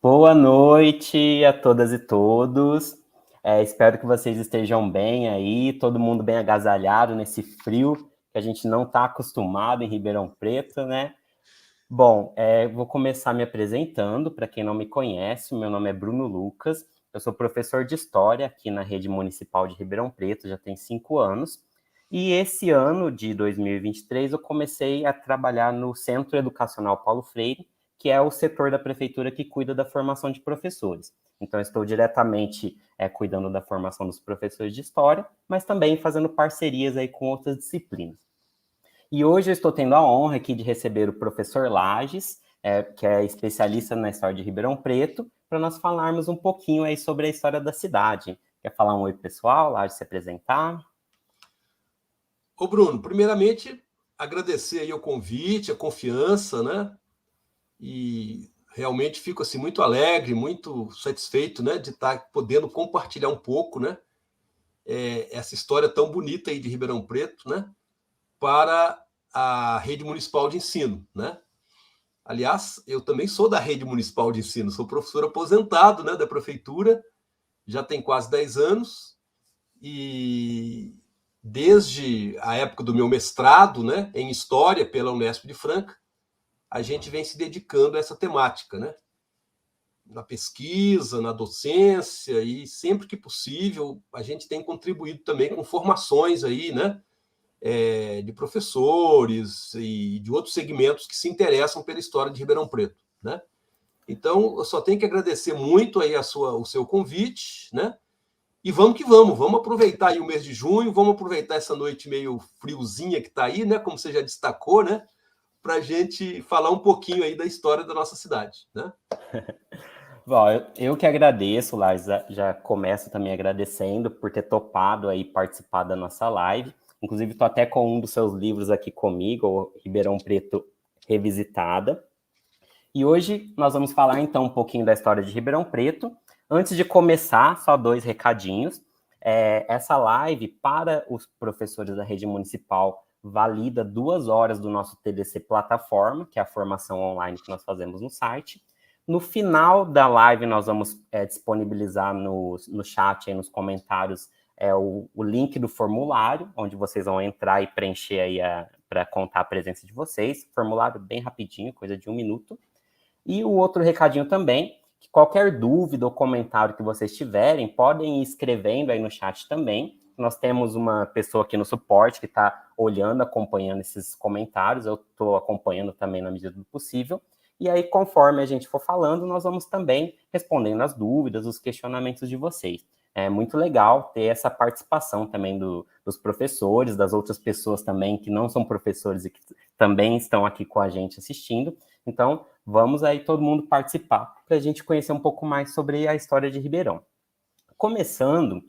Boa noite a todas e todos. Espero que vocês estejam bem aí, todo mundo bem agasalhado nesse frio que a gente não está acostumado em Ribeirão Preto, né? Bom, vou começar me apresentando. Para quem não me conhece, meu nome é Bruno Lucas, eu sou professor de História aqui na Rede Municipal de Ribeirão Preto, já tem 5 anos. E esse ano de 2023 eu comecei a trabalhar no Centro Educacional Paulo Freire, que é o setor da prefeitura que cuida da formação de professores. Então, eu estou diretamente cuidando da formação dos professores de História, mas também fazendo parcerias aí com outras disciplinas. E hoje eu estou tendo a honra aqui de receber o professor Lages, que é especialista na história de Ribeirão Preto, para nós falarmos um pouquinho aí sobre a história da cidade. Quer falar um oi, pessoal? Lages, se apresentar? Ô Bruno, primeiramente agradecer aí o convite, a confiança, né? E realmente fico assim muito alegre, muito satisfeito, né, de estar podendo compartilhar um pouco, né, essa história tão bonita aí de Ribeirão Preto, né, para a rede municipal de ensino, né? Aliás, eu também sou da rede municipal de ensino, sou professor aposentado, né, da prefeitura, já tem quase 10 anos e desde a época do meu mestrado, né, em História pela Unesp de Franca, a gente vem se dedicando a essa temática, né? Na pesquisa, na docência e sempre que possível a gente tem contribuído também com formações aí, né? De professores e de outros segmentos que se interessam pela história de Ribeirão Preto, né? Então, eu só tenho que agradecer muito aí o seu convite, né? E vamos que vamos aproveitar aí o mês de junho, vamos aproveitar essa noite meio friozinha que está aí, né? Como você já destacou, né? Para a gente falar um pouquinho aí da história da nossa cidade, né? Bom, eu que agradeço, Lars, já começo também agradecendo por ter topado aí participar da nossa live. Inclusive, estou até com um dos seus livros aqui comigo, o Ribeirão Preto Revisitada. E hoje nós vamos falar então um pouquinho da história de Ribeirão Preto. Antes de começar, só 2 recadinhos. Essa live, para os professores da rede municipal, valida 2 horas do nosso TDC Plataforma, que é a formação online que nós fazemos no site. No final da live, nós vamos disponibilizar no chat, aí, nos comentários, o link do formulário, onde vocês vão entrar e preencher aí para contar a presença de vocês. Formulário bem rapidinho, coisa de 1 minuto. E o outro recadinho também, que qualquer dúvida ou comentário que vocês tiverem, podem ir escrevendo aí no chat também. Nós temos uma pessoa aqui no suporte que está olhando, acompanhando esses comentários. Eu estou acompanhando também na medida do possível. E aí, conforme a gente for falando, nós vamos também respondendo as dúvidas, os questionamentos de vocês. É muito legal ter essa participação também dos professores, das outras pessoas também que não são professores e que também estão aqui com a gente assistindo. Então, vamos aí todo mundo participar para a gente conhecer um pouco mais sobre a história de Ribeirão. Começando,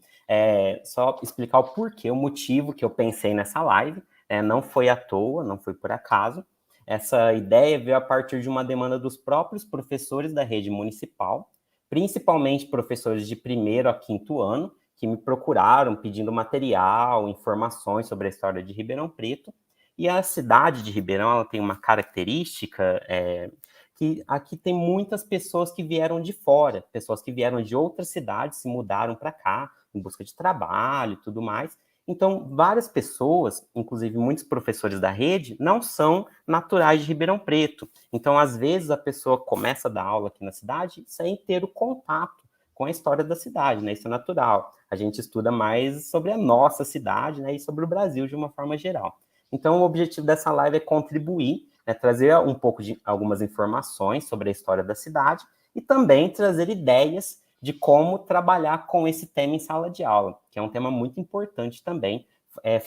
só explicar o porquê, o motivo que eu pensei nessa live, não foi à toa, não foi por acaso. Essa ideia veio a partir de uma demanda dos próprios professores da rede municipal, principalmente professores de 1º a 5º ano, que me procuraram pedindo material, informações sobre a história de Ribeirão Preto. E a cidade de Ribeirão, ela tem uma característica que aqui tem muitas pessoas que vieram de fora, pessoas que vieram de outras cidades, se mudaram para cá em busca de trabalho e tudo mais. Então, várias pessoas, inclusive muitos professores da rede, não são naturais de Ribeirão Preto. Então, às vezes, a pessoa começa a dar aula aqui na cidade sem ter o contato com a história da cidade, né? Isso é natural. A gente estuda mais sobre a nossa cidade, né? E sobre o Brasil de uma forma geral. Então, o objetivo dessa live é contribuir, trazer um pouco de algumas informações sobre a história da cidade e também trazer ideias de como trabalhar com esse tema em sala de aula, que é um tema muito importante também,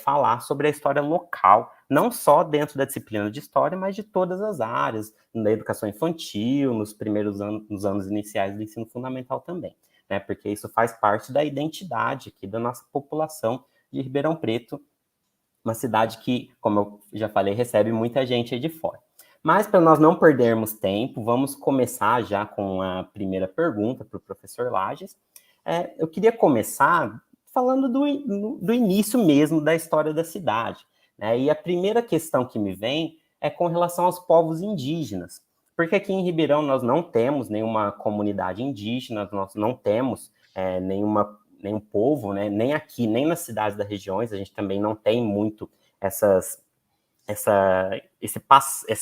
falar sobre a história local, não só dentro da disciplina de história, mas de todas as áreas, na educação infantil, nos primeiros anos, nos anos iniciais do ensino fundamental também, né? Porque isso faz parte da identidade aqui da nossa população de Ribeirão Preto, uma cidade que, como eu já falei, recebe muita gente aí de fora. Mas para nós não perdermos tempo, vamos começar já com a primeira pergunta para o professor Lages. Eu queria começar falando do início mesmo da história da cidade, né? E a primeira questão que me vem é com relação aos povos indígenas. Porque aqui em Ribeirão nós não temos nenhuma comunidade indígena, nós não temos nenhum povo, né? Nem aqui, nem nas cidades das regiões, a gente também não tem muito essa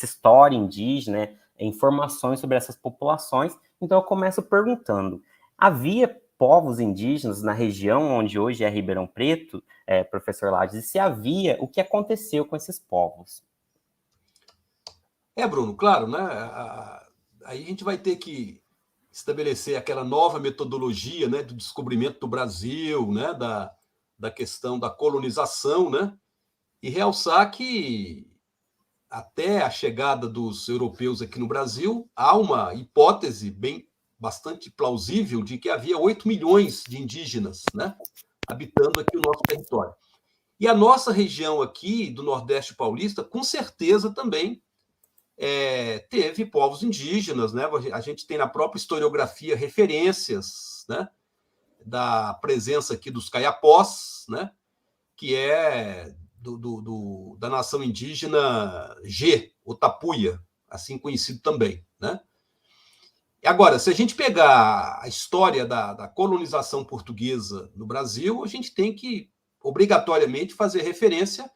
história indígena, né? Informações sobre essas populações. Então eu começo perguntando, havia povos indígenas na região onde hoje é Ribeirão Preto, professor Lades, e se havia, o que aconteceu com esses povos? Bruno, claro, né? Aí a gente vai ter que estabelecer aquela nova metodologia, né, do descobrimento do Brasil, né, da questão da colonização, né, e realçar que até a chegada dos europeus aqui no Brasil, há uma hipótese bastante plausível de que havia 8 milhões de indígenas, né, habitando aqui o nosso território. E a nossa região aqui do Nordeste Paulista, com certeza também teve povos indígenas, né? A gente tem na própria historiografia referências, né, da presença aqui dos caiapós, né, que é da nação indígena G, o Tapuia, assim conhecido também, né? Agora, se a gente pegar a história da colonização portuguesa no Brasil, a gente tem que obrigatoriamente fazer referência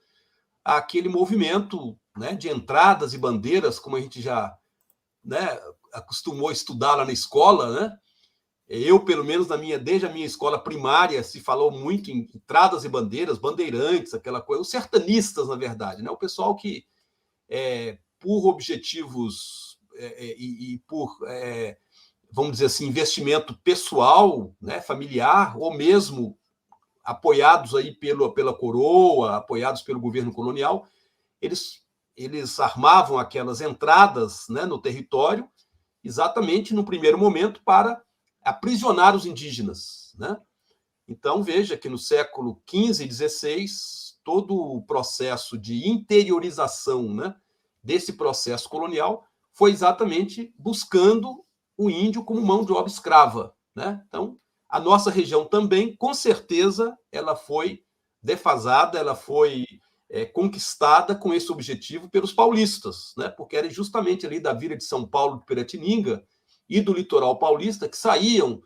àquele movimento, né, de entradas e bandeiras, como a gente já, né, acostumou a estudar lá na escola, né? Eu, pelo menos, desde a minha escola primária, se falou muito em entradas e bandeiras, bandeirantes, aquela coisa, os sertanistas, na verdade, né? O pessoal que, por objetivos e por, vamos dizer assim, investimento pessoal, né, familiar, ou mesmo apoiados aí pela coroa, apoiados pelo governo colonial, eles armavam aquelas entradas, né, no território, exatamente no primeiro momento para aprisionar os indígenas, né? Então, veja que no século XV e XVI, todo o processo de interiorização, né, desse processo colonial foi exatamente buscando o índio como mão de obra escrava, né? Então, a nossa região também, com certeza, ela foi defasada, ela foi conquistada com esse objetivo pelos paulistas, né? Porque era justamente ali da Vila de São Paulo, de Piratininga, e do litoral paulista que saíam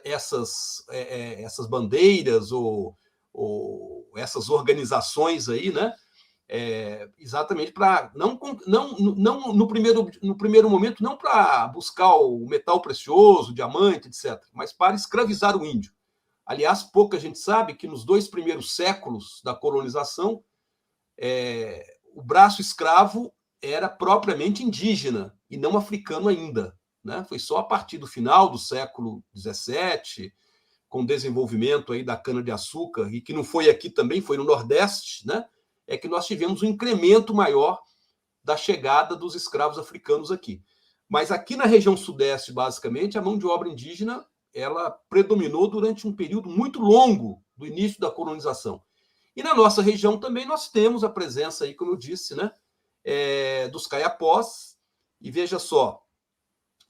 essas bandeiras ou essas organizações aí, né? Exatamente para não no primeiro momento não para buscar o metal precioso, o diamante, etc., mas para escravizar o índio. Aliás, pouca gente sabe que nos 2 primeiros séculos da colonização, o braço escravo era propriamente indígena e não africano ainda, né? Foi só a partir do final do século XVII, com o desenvolvimento aí da cana-de-açúcar, e que não foi aqui também, foi no Nordeste, né? É que nós tivemos um incremento maior da chegada dos escravos africanos aqui. Mas aqui na região Sudeste, basicamente, a mão de obra indígena ela predominou durante um período muito longo do início da colonização. E na nossa região também nós temos a presença aí, como eu disse, né, dos caiapós. E veja só,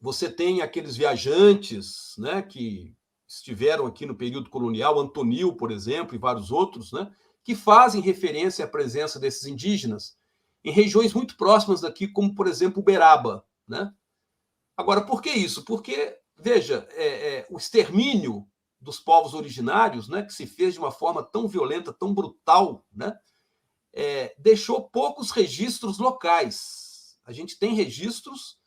você tem aqueles viajantes, né, que estiveram aqui no período colonial, Antonil, por exemplo, e vários outros, né, que fazem referência à presença desses indígenas em regiões muito próximas daqui, como, por exemplo, Uberaba, né? Agora, por que isso? Porque, veja, o extermínio dos povos originários, né, que se fez de uma forma tão violenta, tão brutal, né, deixou poucos registros locais. A gente tem registros,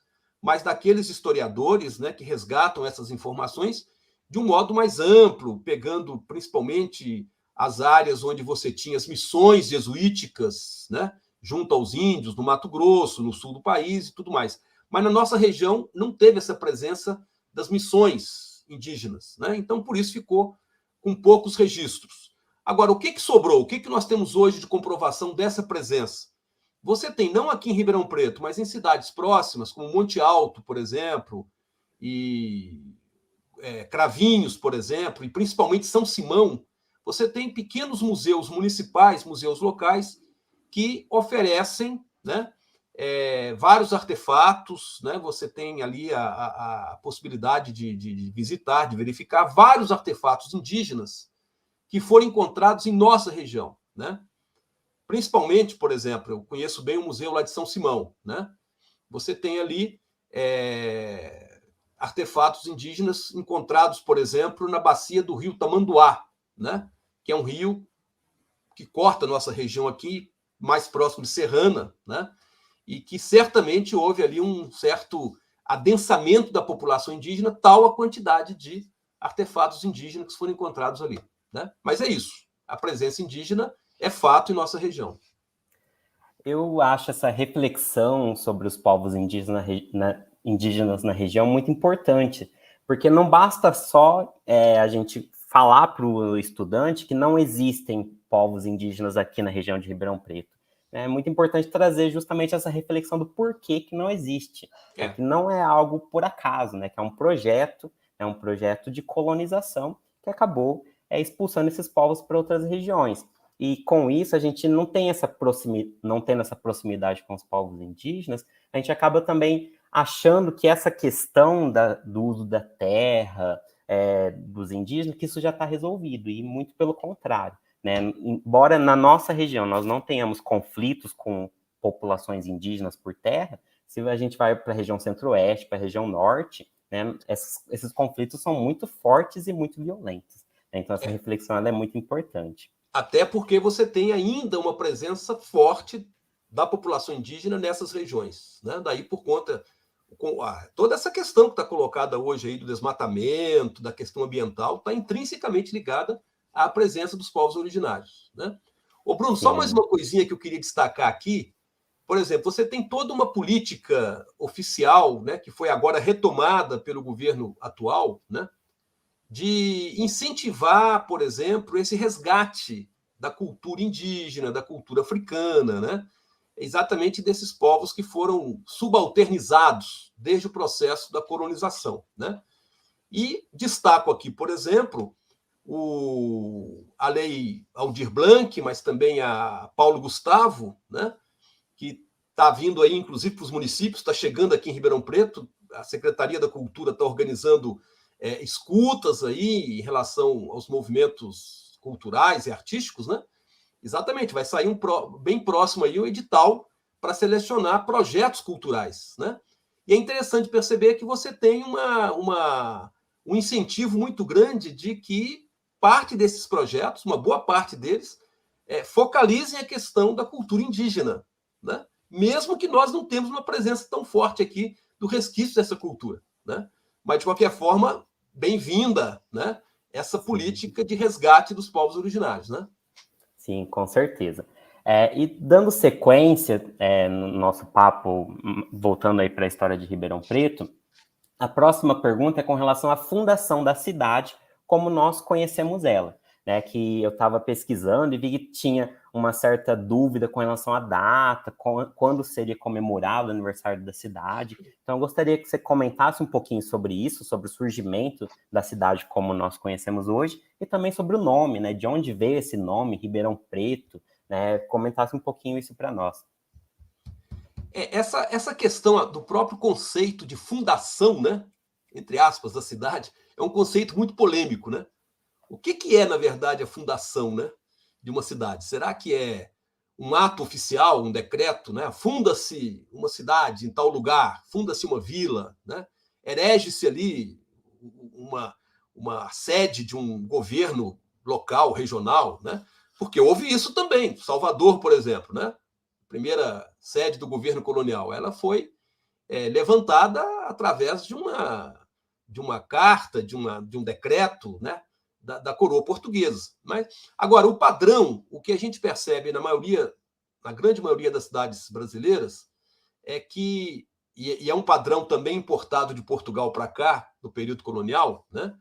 mas daqueles historiadores, né, que resgatam essas informações de um modo mais amplo, pegando principalmente as áreas onde você tinha as missões jesuíticas, né, junto aos índios, no Mato Grosso, no sul do país e tudo mais. Mas na nossa região não teve essa presença das missões indígenas, né? Então, por isso ficou com poucos registros. Agora, o que sobrou? O que nós temos hoje de comprovação dessa presença? Você tem, não aqui em Ribeirão Preto, mas em cidades próximas, como Monte Alto, por exemplo, e Cravinhos, por exemplo, e principalmente São Simão, você tem pequenos museus municipais, museus locais, que oferecem, né, vários artefatos, né? Você tem ali a possibilidade de visitar, de verificar vários artefatos indígenas que foram encontrados em nossa região, né? Principalmente, por exemplo, eu conheço bem o museu lá de São Simão, né? Você tem ali artefatos indígenas encontrados, por exemplo, na bacia do rio Tamanduá, né? Que é um rio que corta a nossa região aqui, mais próximo de Serrana, né? E que certamente houve ali um certo adensamento da população indígena, tal a quantidade de artefatos indígenas que foram encontrados ali, né? Mas é isso, a presença indígena é fato em nossa região. Eu acho essa reflexão sobre os povos indígenas na região muito importante, porque não basta só a gente falar para o estudante que não existem povos indígenas aqui na região de Ribeirão Preto. É muito importante trazer justamente essa reflexão do porquê que não existe, que não é algo por acaso, né? Que é um projeto de colonização que acabou expulsando esses povos para outras regiões. E com isso a gente não tendo essa proximidade com os povos indígenas, a gente acaba também achando que essa questão do uso da terra, dos indígenas, que isso já está resolvido, e muito pelo contrário, né? Embora na nossa região nós não tenhamos conflitos com populações indígenas por terra, se a gente vai para a região centro-oeste, para a região norte, né, esses conflitos são muito fortes e muito violentos. Né? Então essa reflexão ela é muito importante. Até porque você tem ainda uma presença forte da população indígena nessas regiões, né? Daí por conta toda essa questão que está colocada hoje aí do desmatamento, da questão ambiental, está intrinsecamente ligada à presença dos povos originários, né? Ô Bruno, só mais uma coisinha que eu queria destacar aqui. Por exemplo, você tem toda uma política oficial, né, que foi agora retomada pelo governo atual, né, de incentivar, por exemplo, esse resgate da cultura indígena, da cultura africana, né? Exatamente desses povos que foram subalternizados desde o processo da colonização, né? E destaco aqui, por exemplo, a Lei Aldir Blanc, mas também a Paulo Gustavo, né? Que está vindo aí, inclusive, para os municípios, está chegando aqui em Ribeirão Preto, a Secretaria da Cultura está organizando escutas aí em relação aos movimentos culturais e artísticos, né? Exatamente, vai sair bem próximo aí o edital para selecionar projetos culturais, né? E é interessante perceber que você tem um incentivo muito grande de que parte desses projetos, uma boa parte deles, focalizem a questão da cultura indígena, né? Mesmo que nós não temos uma presença tão forte aqui do resquício dessa cultura, né? Mas, de qualquer forma, bem-vinda, né, essa política de resgate dos povos originários, né? Sim, com certeza. E dando sequência no nosso papo, voltando aí para a história de Ribeirão Preto, a próxima pergunta é com relação à fundação da cidade, como nós conhecemos ela, né? Que eu estava pesquisando e vi que tinha uma certa dúvida com relação à data, quando seria comemorado o aniversário da cidade. Então, eu gostaria que você comentasse um pouquinho sobre isso, sobre o surgimento da cidade como nós conhecemos hoje, e também sobre o nome, né? De onde veio esse nome, Ribeirão Preto, né? Comentasse um pouquinho isso para nós. Essa questão do próprio conceito de fundação, né, entre aspas, da cidade, é um conceito muito polêmico, né? O que é, na verdade, a fundação, né, de uma cidade? Será que é um ato oficial, um decreto, né? Funda-se uma cidade em tal lugar, funda-se uma vila, né? Erege-se ali uma sede de um governo local, regional, né? Porque houve isso também. Salvador, por exemplo, né? Primeira sede do governo colonial, ela foi levantada através de uma carta, de um decreto, né, da coroa portuguesa. Mas agora o padrão, o que a gente percebe na grande maioria das cidades brasileiras, é que e é um padrão também importado de Portugal para cá no período colonial, né,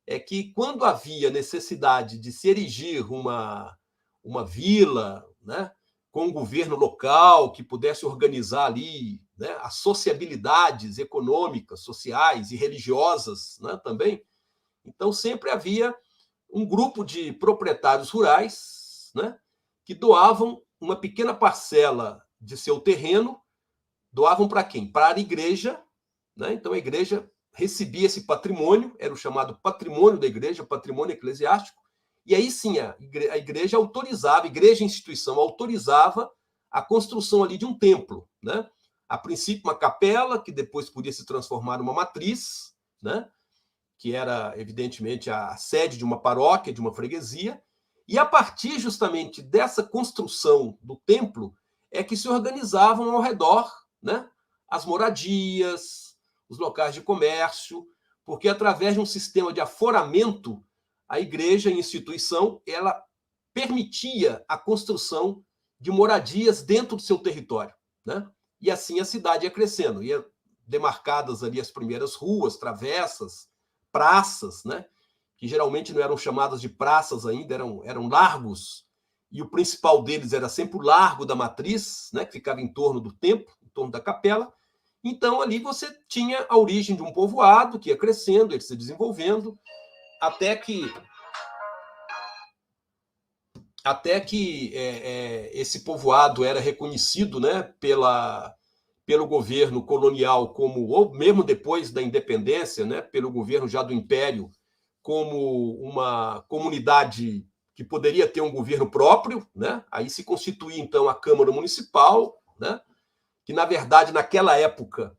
é que quando havia necessidade de se erigir uma vila, né, com um governo local que pudesse organizar ali, né, as sociabilidades econômicas, sociais e religiosas, né, também. Então, sempre havia um grupo de proprietários rurais, né, que doavam uma pequena parcela de seu terreno. Doavam para quem? Para a igreja, né? Então, a igreja recebia esse patrimônio, era o chamado patrimônio da igreja, patrimônio eclesiástico, e aí sim a igreja autorizava, a igreja instituição autorizava a construção ali de um templo, né? a princípio uma capela, que depois podia se transformar numa matriz, né? Que era, evidentemente, a sede de uma paróquia, de uma freguesia, e a partir justamente dessa construção do templo é que se organizavam ao redor, né, as moradias, os locais de comércio, porque através de um sistema de aforamento, a igreja, a instituição, ela permitia a construção de moradias dentro do seu território, né? E assim a cidade ia crescendo, ia demarcadas ali as primeiras ruas, travessas, praças, né? Que geralmente não eram chamadas de praças ainda, eram largos, e o principal deles era sempre o Largo da Matriz, né? Que ficava em torno do templo, em torno da capela. Então ali você tinha a origem de um povoado que ia crescendo, ia se desenvolvendo, até que esse povoado era reconhecido, né, pelo governo colonial, como, ou mesmo depois da independência, né, pelo governo já do Império, como uma comunidade que poderia ter um governo próprio, né? Aí se constituía, então, a Câmara Municipal, né, que, na verdade, naquela época,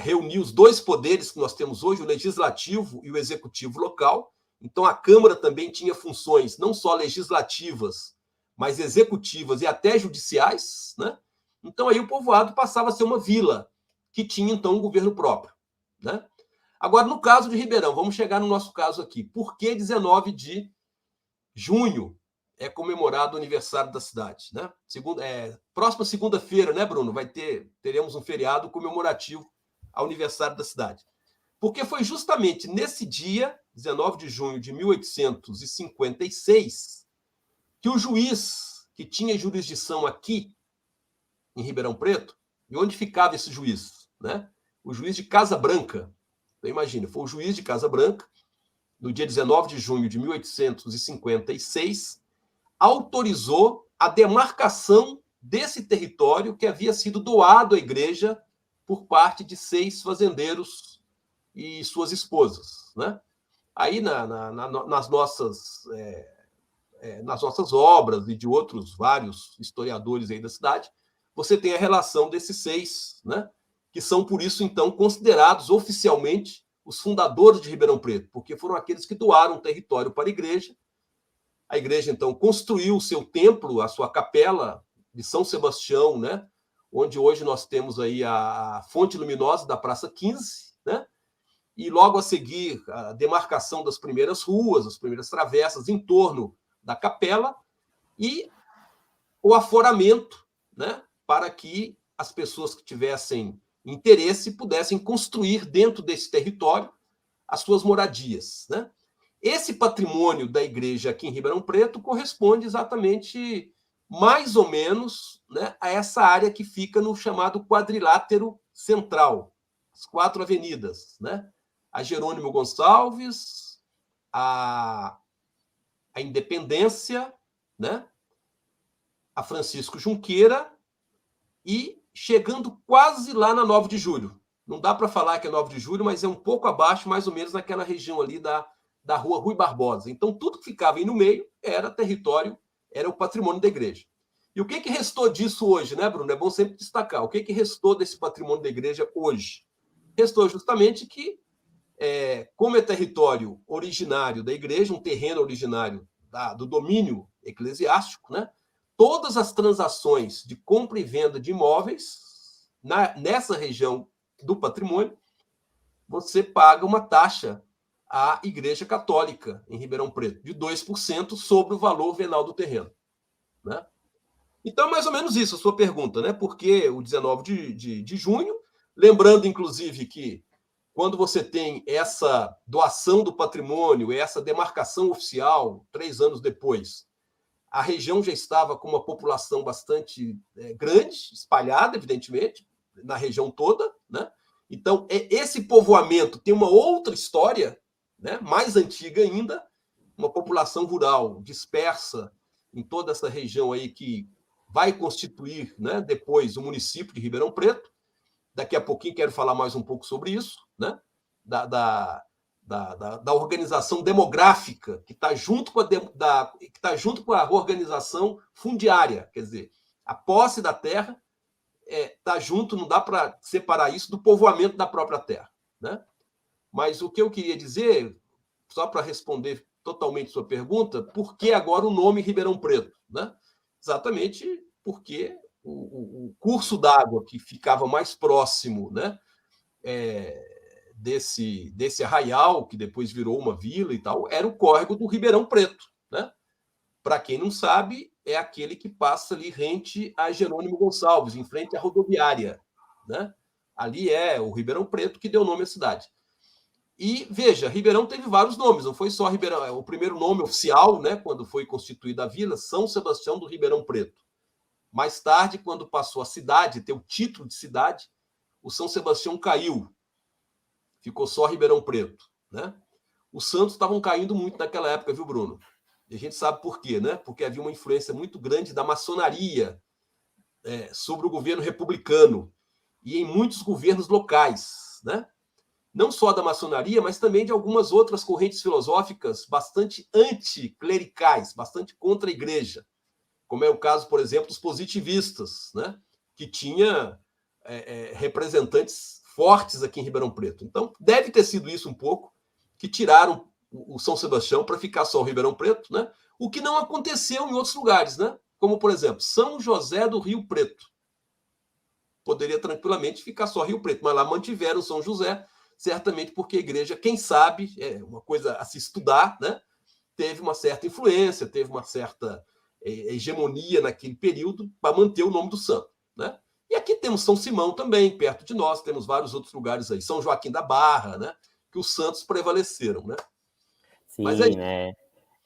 reunia os dois poderes que nós temos hoje, o legislativo e o executivo local. Então, a Câmara também tinha funções não só legislativas, mas executivas e até judiciais, né? Então, aí o povoado passava a ser uma vila, que tinha, então, um governo próprio, né? Agora, no caso de Ribeirão, vamos chegar no nosso caso aqui. Por que 19 de junho é comemorado o aniversário da cidade, né? Próxima segunda-feira, né, Bruno? Teremos um feriado comemorativo ao aniversário da cidade. Porque foi justamente nesse dia, 19 de junho de 1856, que o juiz que tinha jurisdição aqui, em Ribeirão Preto, e onde ficava esse juiz, né? O juiz de Casa Branca. Então, imagina, foi o juiz de Casa Branca, no dia 19 de junho de 1856, autorizou a demarcação desse território que havia sido doado à igreja por parte de 6 fazendeiros e suas esposas, né? Aí, nas nossas obras e de outros vários historiadores aí da cidade, você tem a relação desses 6, né? Que são, por isso, então, considerados oficialmente os fundadores de Ribeirão Preto, porque foram aqueles que doaram o território para a igreja. A igreja, então, construiu o seu templo, a sua capela de São Sebastião, né? Onde hoje nós temos aí a fonte luminosa da Praça 15, né? E logo a seguir a demarcação das primeiras ruas, as primeiras travessas em torno da capela e o aforamento, né? Para que as pessoas que tivessem interesse pudessem construir dentro desse território as suas moradias, né? Esse patrimônio da igreja aqui em Ribeirão Preto corresponde exatamente, mais ou menos, né, a essa área que fica no chamado quadrilátero central, as 4 avenidas, né? A Jerônimo Gonçalves, a Independência, né? A Francisco Junqueira e chegando quase lá na 9 de julho. Não dá para falar que é 9 de julho, mas é um pouco abaixo, mais ou menos naquela região ali da rua Rui Barbosa. Então, tudo que ficava aí no meio era território, era o patrimônio da igreja. E o que restou disso hoje, né, Bruno? É bom sempre destacar. O que restou desse patrimônio da igreja hoje? Restou justamente que, como é território originário da igreja, um terreno originário do domínio eclesiástico, né? Todas as transações de compra e venda de imóveis nessa região do patrimônio, você paga uma taxa à Igreja Católica em Ribeirão Preto, de 2% sobre o valor venal do terreno, né? Então, é mais ou menos isso a sua pergunta, né? Porque o 19 de junho, lembrando, inclusive, que quando você tem essa doação do patrimônio, essa demarcação oficial, 3 anos depois, a região já estava com uma população bastante grande, espalhada, evidentemente, na região toda, né? Então, esse povoamento tem uma outra história, né, mais antiga ainda, uma população rural dispersa em toda essa região aí que vai constituir, né, depois o município de Ribeirão Preto. Daqui a pouquinho quero falar mais um pouco sobre isso, né? Da organização demográfica que está junto com a organização fundiária, quer dizer, a posse da terra tá junto, não dá para separar isso do povoamento da própria terra, né? Mas o que eu queria dizer, só para responder totalmente sua pergunta, por que agora o nome Ribeirão Preto, né? Exatamente porque o curso d'água que ficava mais próximo, né, desse arraial, que depois virou uma vila e tal, era o córrego do Ribeirão Preto, né? Para quem não sabe, é aquele que passa ali rente a Jerônimo Gonçalves, em frente à rodoviária, né? Ali é o Ribeirão Preto que deu nome à cidade. E veja, Ribeirão teve vários nomes, não foi só Ribeirão. O primeiro nome oficial, né, quando foi constituída a vila, São Sebastião do Ribeirão Preto. Mais tarde, quando passou a cidade, ter o título de cidade, o São Sebastião caiu, ficou só Ribeirão Preto, né? Os santos estavam caindo muito naquela época, viu, Bruno? E a gente sabe por quê, né? Porque havia uma influência muito grande da maçonaria sobre o governo republicano e em muitos governos locais, né? Não só da maçonaria, mas também de algumas outras correntes filosóficas bastante anticlericais, bastante contra a igreja, como é o caso, por exemplo, dos positivistas, né? Que tinha representantes fortes aqui em Ribeirão Preto. Então, deve ter sido isso um pouco, que tiraram o São Sebastião para ficar só o Ribeirão Preto, né? O que não aconteceu em outros lugares, né? Como, por exemplo, São José do Rio Preto. Poderia tranquilamente ficar só Rio Preto, mas lá mantiveram São José, certamente porque a igreja, quem sabe, é uma coisa a se estudar, né? Teve uma certa influência, teve uma certa hegemonia naquele período para manter o nome do santo, né? E aqui temos São Simão também, perto de nós, temos vários outros lugares aí, São Joaquim da Barra, né? Que os santos prevaleceram, né? Mas Sim, né?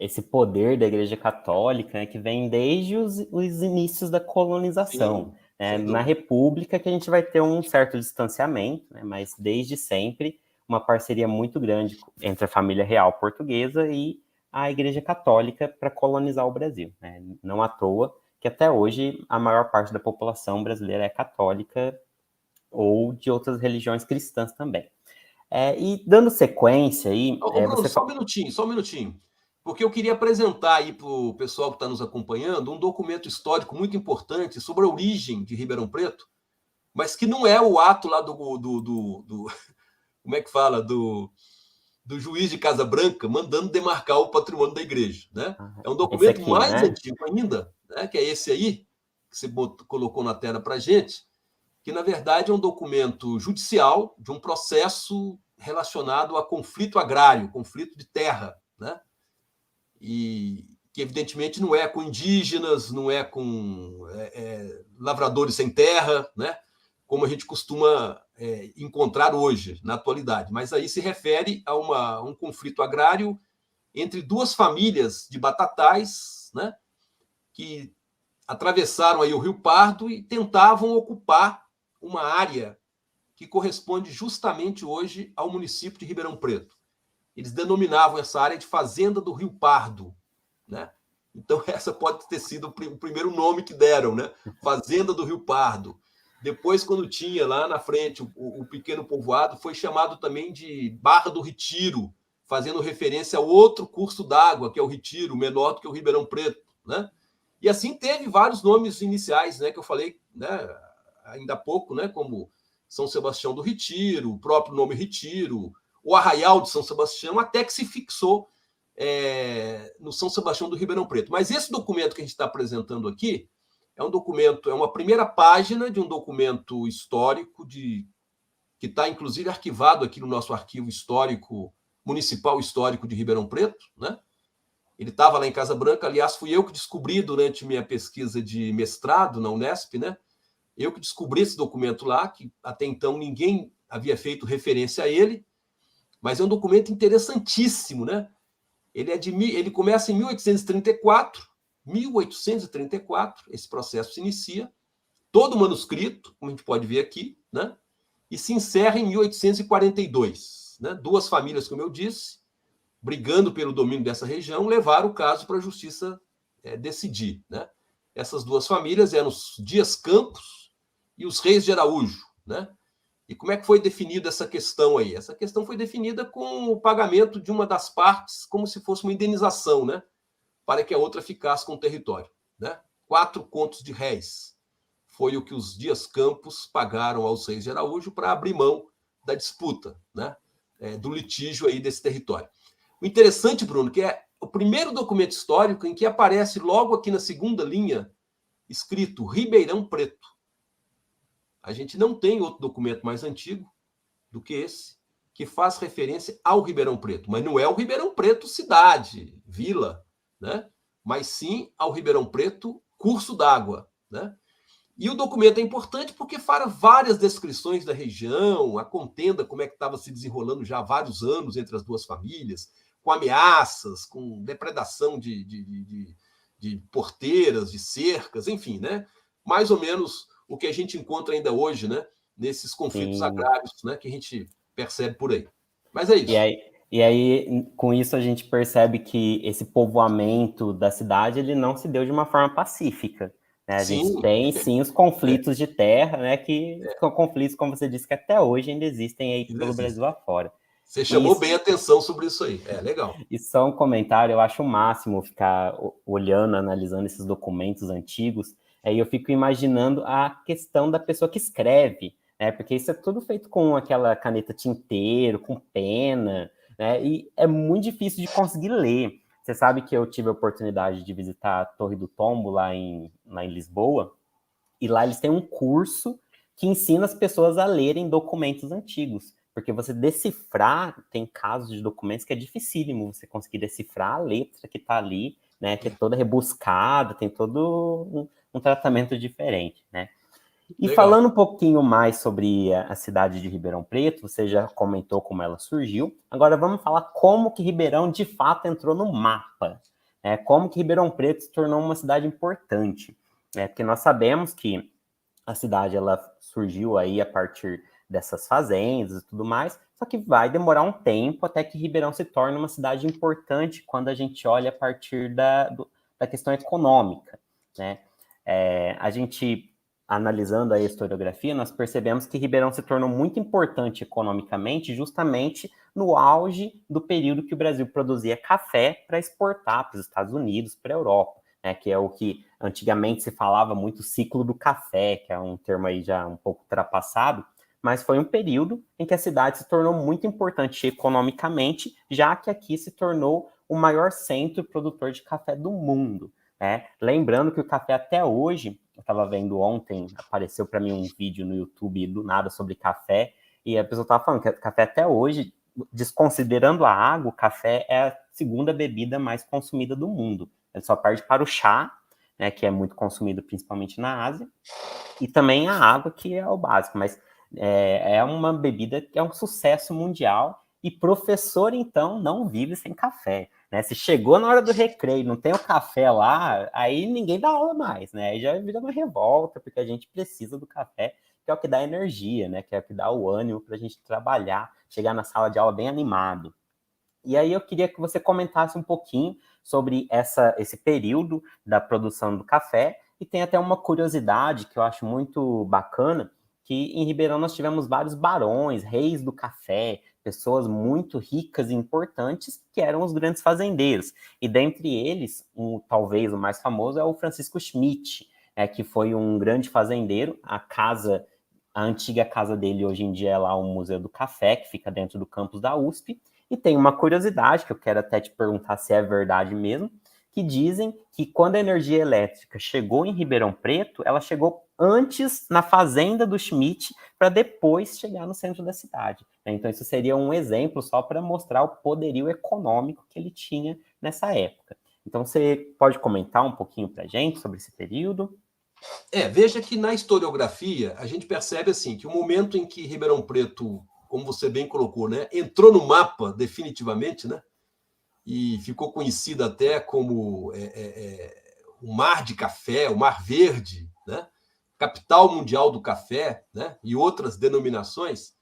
Esse poder da Igreja Católica, né, que vem desde os inícios da colonização. sim, Né? sem Na dúvida. República que a gente vai ter um certo distanciamento, né, mas desde sempre uma parceria muito grande entre a família real portuguesa e a Igreja Católica para colonizar o Brasil. Né? Não à toa que até hoje a maior parte da população brasileira é católica ou de outras religiões cristãs também. E dando sequência aí, Bruno, você só um minutinho. Porque eu queria apresentar aí para o pessoal que está nos acompanhando um documento histórico muito importante sobre a origem de Ribeirão Preto, mas que não é o ato lá do como é que fala? Do juiz de Casa Branca mandando demarcar o patrimônio da igreja, né? É um esse documento aqui, mais né? antigo ainda, né? Que é esse aí, que você colocou na tela para a gente, que na verdade é um documento judicial de um processo relacionado a conflito agrário, conflito de terra, né? E que evidentemente não é com indígenas, não é com lavradores sem terra, né? Como a gente costuma encontrar hoje, na atualidade. Mas aí se refere a um conflito agrário entre duas famílias de batatais, né? Que atravessaram aí o Rio Pardo e tentavam ocupar uma área que corresponde justamente hoje ao município de Ribeirão Preto. Eles denominavam essa área de Fazenda do Rio Pardo, né? Então, essa pode ter sido o primeiro nome que deram, né? Fazenda do Rio Pardo. Depois, quando tinha lá na frente o pequeno povoado, foi chamado também de Barra do Retiro, fazendo referência ao outro curso d'água, que é o Retiro, menor do que o Ribeirão Preto, né? E assim teve vários nomes iniciais, né? Que eu falei, né? Ainda há pouco, né? Como São Sebastião do Retiro, o próprio nome Retiro, o Arraial de São Sebastião, até que se fixou no São Sebastião do Ribeirão Preto. Mas esse documento que a gente está apresentando aqui é um documento, é uma primeira página de um documento histórico que está, inclusive, arquivado aqui no nosso arquivo histórico, municipal histórico de Ribeirão Preto, né? Ele estava lá em Casa Branca, aliás, fui eu que descobri durante minha pesquisa de mestrado na Unesp, né? Eu que descobri esse documento lá, que até então ninguém havia feito referência a ele, mas é um documento interessantíssimo, né? Ele começa em 1834, esse processo se inicia, todo manuscrito, como a gente pode ver aqui, né? E se encerra em 1842. Né? Duas famílias, como eu disse, brigando pelo domínio dessa região, levaram o caso para a justiça decidir. Né? Essas duas famílias eram os Dias Campos e os Reis de Araújo. Né? E como é que foi definida essa questão aí? Essa questão foi definida com o pagamento de uma das partes como se fosse uma indenização, né? Para que a outra ficasse com o território. Né? 4 contos de réis foi o que os Dias Campos pagaram aos reis de Araújo para abrir mão da disputa, né, do litígio aí desse território. O interessante, Bruno, que é o primeiro documento histórico em que aparece logo aqui na segunda linha, escrito Ribeirão Preto. A gente não tem outro documento mais antigo do que esse, que faz referência ao Ribeirão Preto. Mas não é o Ribeirão Preto cidade, vila, né? Mas sim ao Ribeirão Preto curso d'água, né? E o documento é importante porque faz várias descrições da região, a contenda, como é que estava se desenrolando já há vários anos entre as duas famílias, com ameaças, com depredação de porteiras, de cercas, enfim, né? Mais ou menos o que a gente encontra ainda hoje, né? Nesses conflitos Sim. agrários, né? Que a gente percebe por aí. Mas é E isso. aí, e aí, com isso, a gente percebe que esse povoamento da cidade ele não se deu de uma forma pacífica. Né? A gente Sim, tem, sim, os conflitos de terra, né? Que são conflitos, como você disse, que até hoje ainda existem aí ainda pelo existe. Brasil afora. Você E, chamou bem a atenção sobre isso aí. É legal. e só um comentário, eu acho o máximo ficar olhando, analisando esses documentos antigos, aí eu fico imaginando a questão da pessoa que escreve, né? Porque isso é tudo feito com aquela caneta tinteiro, com pena, né? E é muito difícil de conseguir ler. Você sabe que eu tive a oportunidade de visitar a Torre do Tombo lá em Lisboa, e lá eles têm um curso que ensina as pessoas a lerem documentos antigos. Porque você decifrar, tem casos de documentos que é dificílimo você conseguir decifrar a letra que está ali, né? Que é toda rebuscada, tem todo um tratamento diferente, né? E Legal. falando um pouquinho mais sobre a cidade de Ribeirão Preto, você já comentou como ela surgiu. Agora vamos falar como que Ribeirão de fato entrou no mapa. Né? Como que Ribeirão Preto se tornou uma cidade importante. Né? Porque nós sabemos que a cidade ela surgiu aí a partir dessas fazendas e tudo mais, só que vai demorar um tempo até que Ribeirão se torne uma cidade importante quando a gente olha a partir da questão econômica. Né? A gente analisando a historiografia, nós percebemos que Ribeirão se tornou muito importante economicamente justamente no auge do período que o Brasil produzia café para exportar para os Estados Unidos, para a Europa, né, que é o que antigamente se falava muito ciclo do café, que é um termo aí já um pouco ultrapassado, mas foi um período em que a cidade se tornou muito importante economicamente, já que aqui se tornou o maior centro produtor de café do mundo. Né? Lembrando que o café até hoje, eu estava vendo ontem, apareceu para mim um vídeo no YouTube do nada sobre café, e a pessoa estava falando que o café até hoje, desconsiderando a água, o café é a segunda bebida mais consumida do mundo. Ele só perde para o chá, né, que é muito consumido principalmente na Ásia, e também a água, que é o básico, mas é uma bebida que é um sucesso mundial, e professor, então, não vive sem café. Né? Se chegou na hora do recreio e não tem o café lá, aí ninguém dá aula mais, né? Aí já vira uma revolta, porque a gente precisa do café, que é o que dá energia, né? Que é o que dá o ânimo para a gente trabalhar, chegar na sala de aula bem animado. E aí eu queria que você comentasse um pouquinho sobre esse período da produção do café, e tem até uma curiosidade que eu acho muito bacana, que em Ribeirão nós tivemos vários barões, reis do café, pessoas muito ricas e importantes, que eram os grandes fazendeiros. E dentre eles, talvez o mais famoso é o Francisco Schmidt, que foi um grande fazendeiro. A antiga casa dele hoje em dia é lá o Museu do Café, que fica dentro do campus da USP. E tem uma curiosidade, que eu quero até te perguntar se é verdade mesmo, que dizem que quando a energia elétrica chegou em Ribeirão Preto, ela chegou antes na fazenda do Schmidt, para depois chegar no centro da cidade. Então isso seria um exemplo só para mostrar o poderio econômico que ele tinha nessa época. Então você pode comentar um pouquinho para a gente sobre esse período? Veja que na historiografia a gente percebe assim que o momento em que Ribeirão Preto, como você bem colocou, né, entrou no mapa definitivamente, né, e ficou conhecida até como o Mar de Café, o Mar Verde, né, capital mundial do café, né, e outras denominações.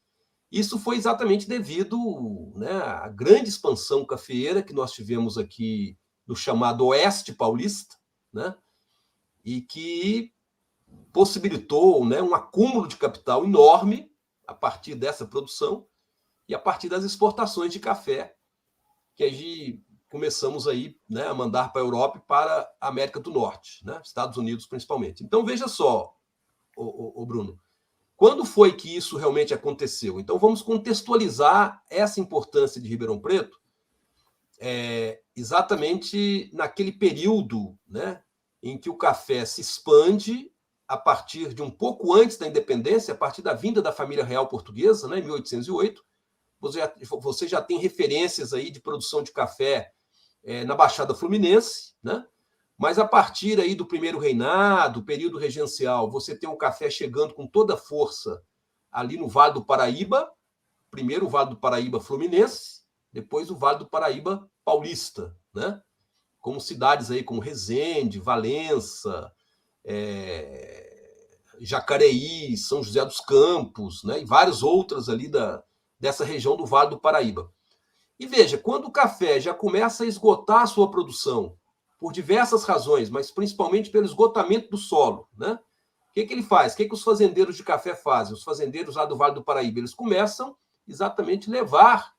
Isso foi exatamente devido, né, à grande expansão cafeeira que nós tivemos aqui no chamado Oeste Paulista, né, e que possibilitou, né, um acúmulo de capital enorme a partir dessa produção e a partir das exportações de café que a gente começamos aí, né, a mandar para a Europa e para a América do Norte, né, Estados Unidos principalmente. Então veja só, Bruno. Quando foi que isso realmente aconteceu? Então, vamos contextualizar essa importância de Ribeirão Preto exatamente naquele período, né, em que o café se expande a partir de um pouco antes da independência, a partir da vinda da família real portuguesa, né, em 1808. Você já tem referências aí de produção de café na Baixada Fluminense, né? Mas a partir aí do primeiro reinado, período regencial, você tem o café chegando com toda a força ali no Vale do Paraíba, primeiro o Vale do Paraíba Fluminense, depois o Vale do Paraíba Paulista, né? Como cidades aí como Resende, Valença, Jacareí, São José dos Campos, né? E várias outras ali dessa região do Vale do Paraíba. E veja, quando o café já começa a esgotar a sua produção, por diversas razões, mas principalmente pelo esgotamento do solo, né? O que ele faz? O que os fazendeiros de café fazem? Os fazendeiros lá do Vale do Paraíba, eles começam exatamente a levar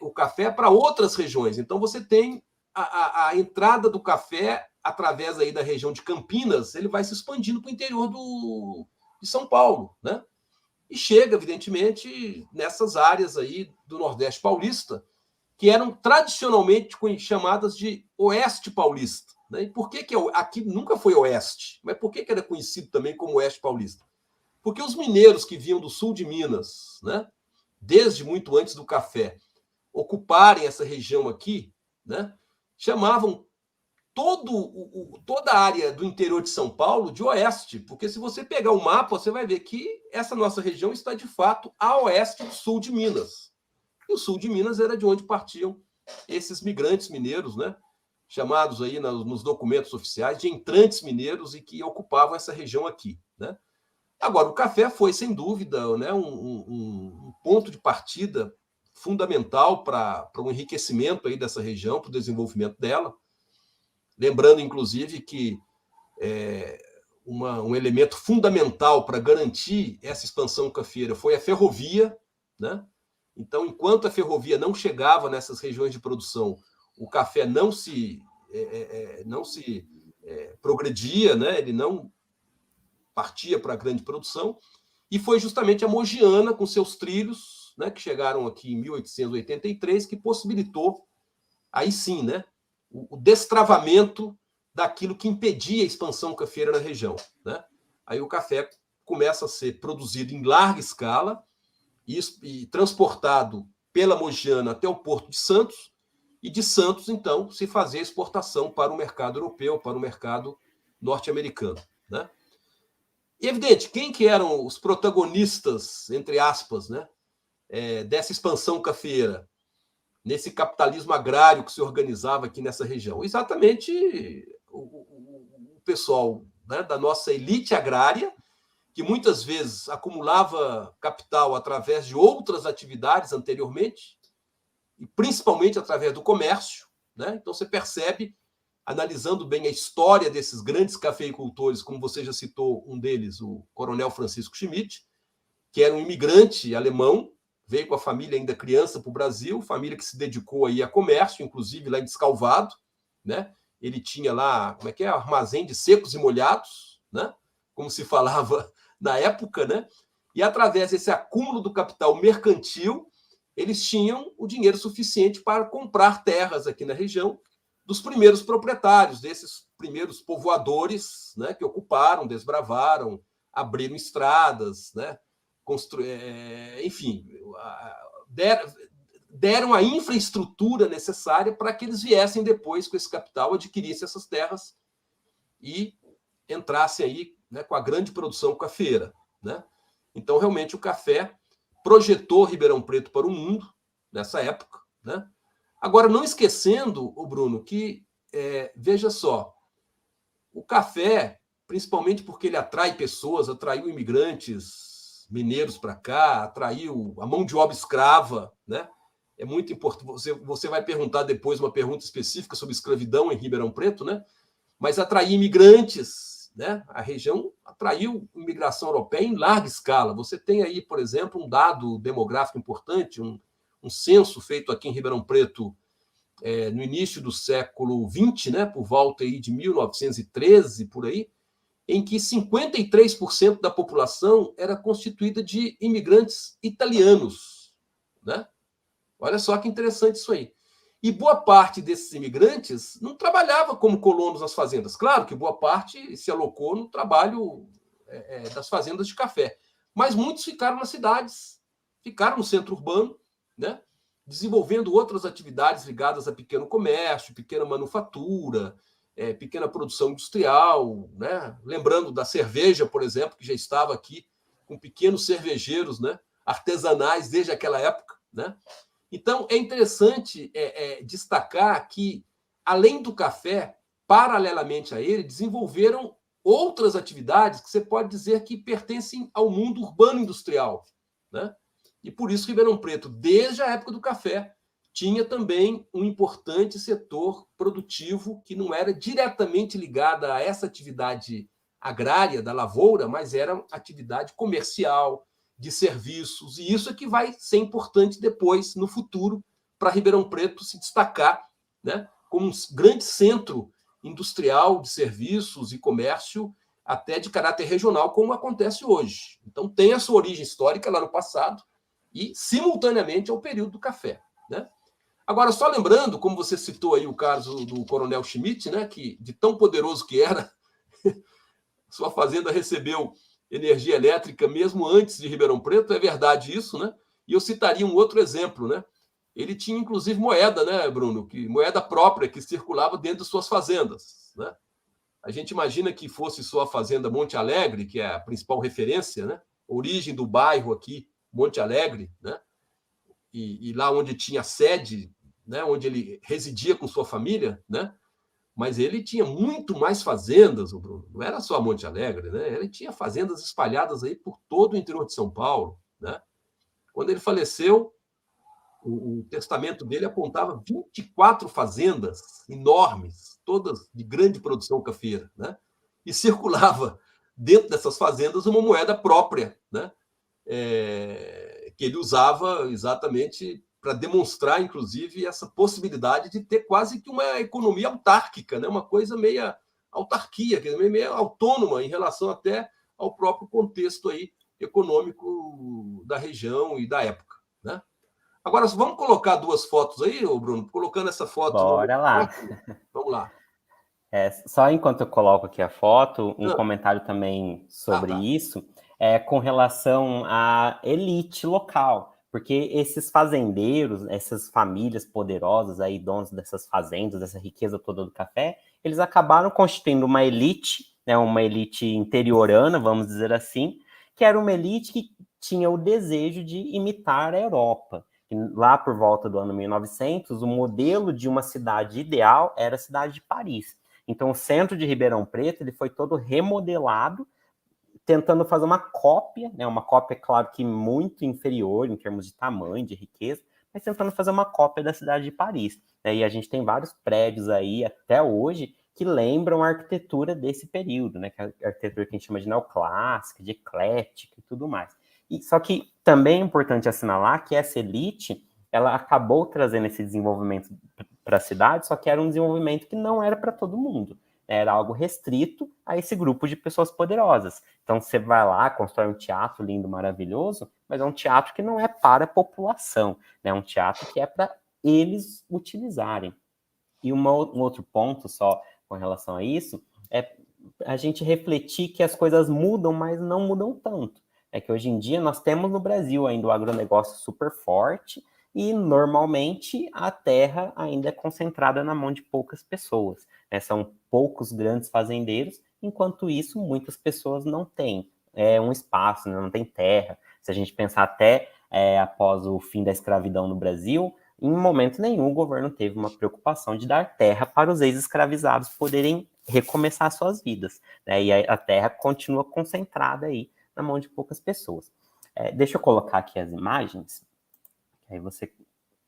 o café para outras regiões. Então, você tem a entrada do café através aí da região de Campinas, ele vai se expandindo para o interior de São Paulo, né? E chega, evidentemente, nessas áreas aí do Nordeste paulista, que eram tradicionalmente chamadas de Oeste Paulista. Né? E por que aqui nunca foi Oeste? Mas por que era conhecido também como Oeste Paulista? Porque os mineiros que vinham do sul de Minas, né, desde muito antes do café, ocuparem essa região aqui, né, chamavam toda a área do interior de São Paulo de Oeste, porque se você pegar o mapa, você vai ver que essa nossa região está, de fato, a oeste do sul de Minas. E o sul de Minas era de onde partiam esses migrantes mineiros, né? Chamados aí nos documentos oficiais de entrantes mineiros e que ocupavam essa região aqui, né? Agora, o café foi, sem dúvida, né, um ponto de partida fundamental para o enriquecimento aí dessa região, para o desenvolvimento dela. Lembrando, inclusive, que um elemento fundamental para garantir essa expansão cafeira foi a ferrovia, né? Então, enquanto a ferrovia não chegava nessas regiões de produção, o café não se progredia, né? Ele não partia para a grande produção, e foi justamente a Mogiana, com seus trilhos, né, que chegaram aqui em 1883, que possibilitou, aí sim, né, o destravamento daquilo que impedia a expansão cafeira na região. Né? Aí o café começa a ser produzido em larga escala, e transportado pela Mogiana até o Porto de Santos, e de Santos, então, se fazer a exportação para o mercado europeu, para o mercado norte-americano. Né? E, evidente, quem que eram os protagonistas, entre aspas, né, dessa expansão cafeira, nesse capitalismo agrário que se organizava aqui nessa região? Exatamente o pessoal, né, da nossa elite agrária, que muitas vezes acumulava capital através de outras atividades anteriormente, e principalmente através do comércio. Né? Então, você percebe, analisando bem a história desses grandes cafeicultores, como você já citou um deles, o Coronel Francisco Schmidt, que era um imigrante alemão, veio com a família ainda criança para o Brasil, família que se dedicou aí a comércio, inclusive lá em Descalvado. Né? Ele tinha lá, armazém de secos e molhados, né? Como se falava na época, né? E através desse acúmulo do capital mercantil, eles tinham o dinheiro suficiente para comprar terras aqui na região dos primeiros proprietários, desses primeiros povoadores, né, que ocuparam, desbravaram, abriram estradas, né, enfim, deram a infraestrutura necessária para que eles viessem depois com esse capital, adquirissem essas terras e entrassem aí, né, com a grande produção cafeira. Né? Então, realmente, o café projetou Ribeirão Preto para o mundo nessa época. Né? Agora, não esquecendo, Bruno, que, veja só, o café, principalmente porque ele atrai pessoas, atraiu imigrantes mineiros para cá, atraiu a mão de obra escrava, né? É muito importante. Você vai perguntar depois uma pergunta específica sobre escravidão em Ribeirão Preto, né? Mas atrair imigrantes, né? A região atraiu imigração europeia em larga escala. Você tem aí, por exemplo, um dado demográfico importante, um censo feito aqui em Ribeirão Preto no início do século XX, né? Por volta aí de 1913, por aí, em que 53% da população era constituída de imigrantes italianos, né? Olha só que interessante isso aí. E boa parte desses imigrantes não trabalhava como colonos nas fazendas. Claro que boa parte se alocou no trabalho das fazendas de café, mas muitos ficaram nas cidades, ficaram no centro urbano, né? Desenvolvendo outras atividades ligadas a pequeno comércio, pequena manufatura, pequena produção industrial, né? Lembrando da cerveja, por exemplo, que já estava aqui com pequenos cervejeiros, né? Artesanais desde aquela época, né? Então, é interessante destacar que, além do café, paralelamente a ele, desenvolveram outras atividades que você pode dizer que pertencem ao mundo urbano industrial, né? E por isso Ribeirão Preto, desde a época do café, tinha também um importante setor produtivo que não era diretamente ligado a essa atividade agrária da lavoura, mas era atividade comercial, de serviços, e isso é que vai ser importante depois, no futuro, para Ribeirão Preto se destacar, né, como um grande centro industrial de serviços e comércio, até de caráter regional, como acontece hoje. Então, tem a sua origem histórica lá no passado e, simultaneamente, ao período do café, né? Agora, só lembrando, como você citou aí o caso do Coronel Schmidt, né, que de tão poderoso que era, sua fazenda recebeu energia elétrica mesmo antes de Ribeirão Preto, é verdade isso, né? E eu citaria um outro exemplo, né? Ele tinha inclusive moeda, né, Bruno? Moeda própria que circulava dentro de suas fazendas, né? A gente imagina que fosse sua fazenda Monte Alegre, que é a principal referência, né? Origem do bairro aqui, Monte Alegre, né? E lá onde tinha sede, né? Onde ele residia com sua família, né? Mas ele tinha muito mais fazendas, o Bruno. Não era só Monte Alegre, né? Ele tinha fazendas espalhadas aí por todo o interior de São Paulo, né? Quando ele faleceu, o testamento dele apontava 24 fazendas enormes, todas de grande produção cafeira, né? E circulava dentro dessas fazendas uma moeda própria, né? Que ele usava exatamente para demonstrar, inclusive, essa possibilidade de ter quase que uma economia autárquica, né? Uma coisa meia autarquia, meio autônoma em relação até ao próprio contexto aí econômico da região e da época, né? Agora, vamos colocar duas fotos aí, Bruno? Colocando essa foto no... Bora lá. Vamos lá. Só enquanto eu coloco aqui a foto, um Ah, comentário também sobre tá. isso, com relação à elite local, porque esses fazendeiros, essas famílias poderosas aí, donos dessas fazendas, dessa riqueza toda do café, eles acabaram constituindo uma elite, né, uma elite interiorana, vamos dizer assim, que era uma elite que tinha o desejo de imitar a Europa. E lá por volta do ano 1900, o modelo de uma cidade ideal era a cidade de Paris. Então, o centro de Ribeirão Preto ele foi todo remodelado, tentando fazer uma cópia, né? Uma cópia, claro que muito inferior em termos de tamanho, de riqueza, mas tentando fazer uma cópia da cidade de Paris. E a gente tem vários prédios aí, até hoje, que lembram a arquitetura desse período, né? Que é a arquitetura que a gente chama de neoclássica, de eclética e tudo mais. Só que também é importante assinalar que essa elite, ela acabou trazendo esse desenvolvimento para a cidade, só que era um desenvolvimento que não era para todo mundo. Era algo restrito a esse grupo de pessoas poderosas. Então você vai lá, constrói um teatro lindo, maravilhoso, mas é um teatro que não é para a população, né? É um teatro que é para eles utilizarem. E um outro ponto só com relação a isso é a gente refletir que as coisas mudam, mas não mudam tanto. É que hoje em dia nós temos no Brasil ainda o agronegócio super forte e normalmente a terra ainda é concentrada na mão de poucas pessoas, né? São poucos grandes fazendeiros, enquanto isso muitas pessoas não têm um espaço, né? Não tem terra. Se a gente pensar até após o fim da escravidão no Brasil, em momento nenhum o governo teve uma preocupação de dar terra para os ex-escravizados poderem recomeçar suas vidas, né? E a terra continua concentrada aí na mão de poucas pessoas. Deixa eu colocar aqui as imagens, aí você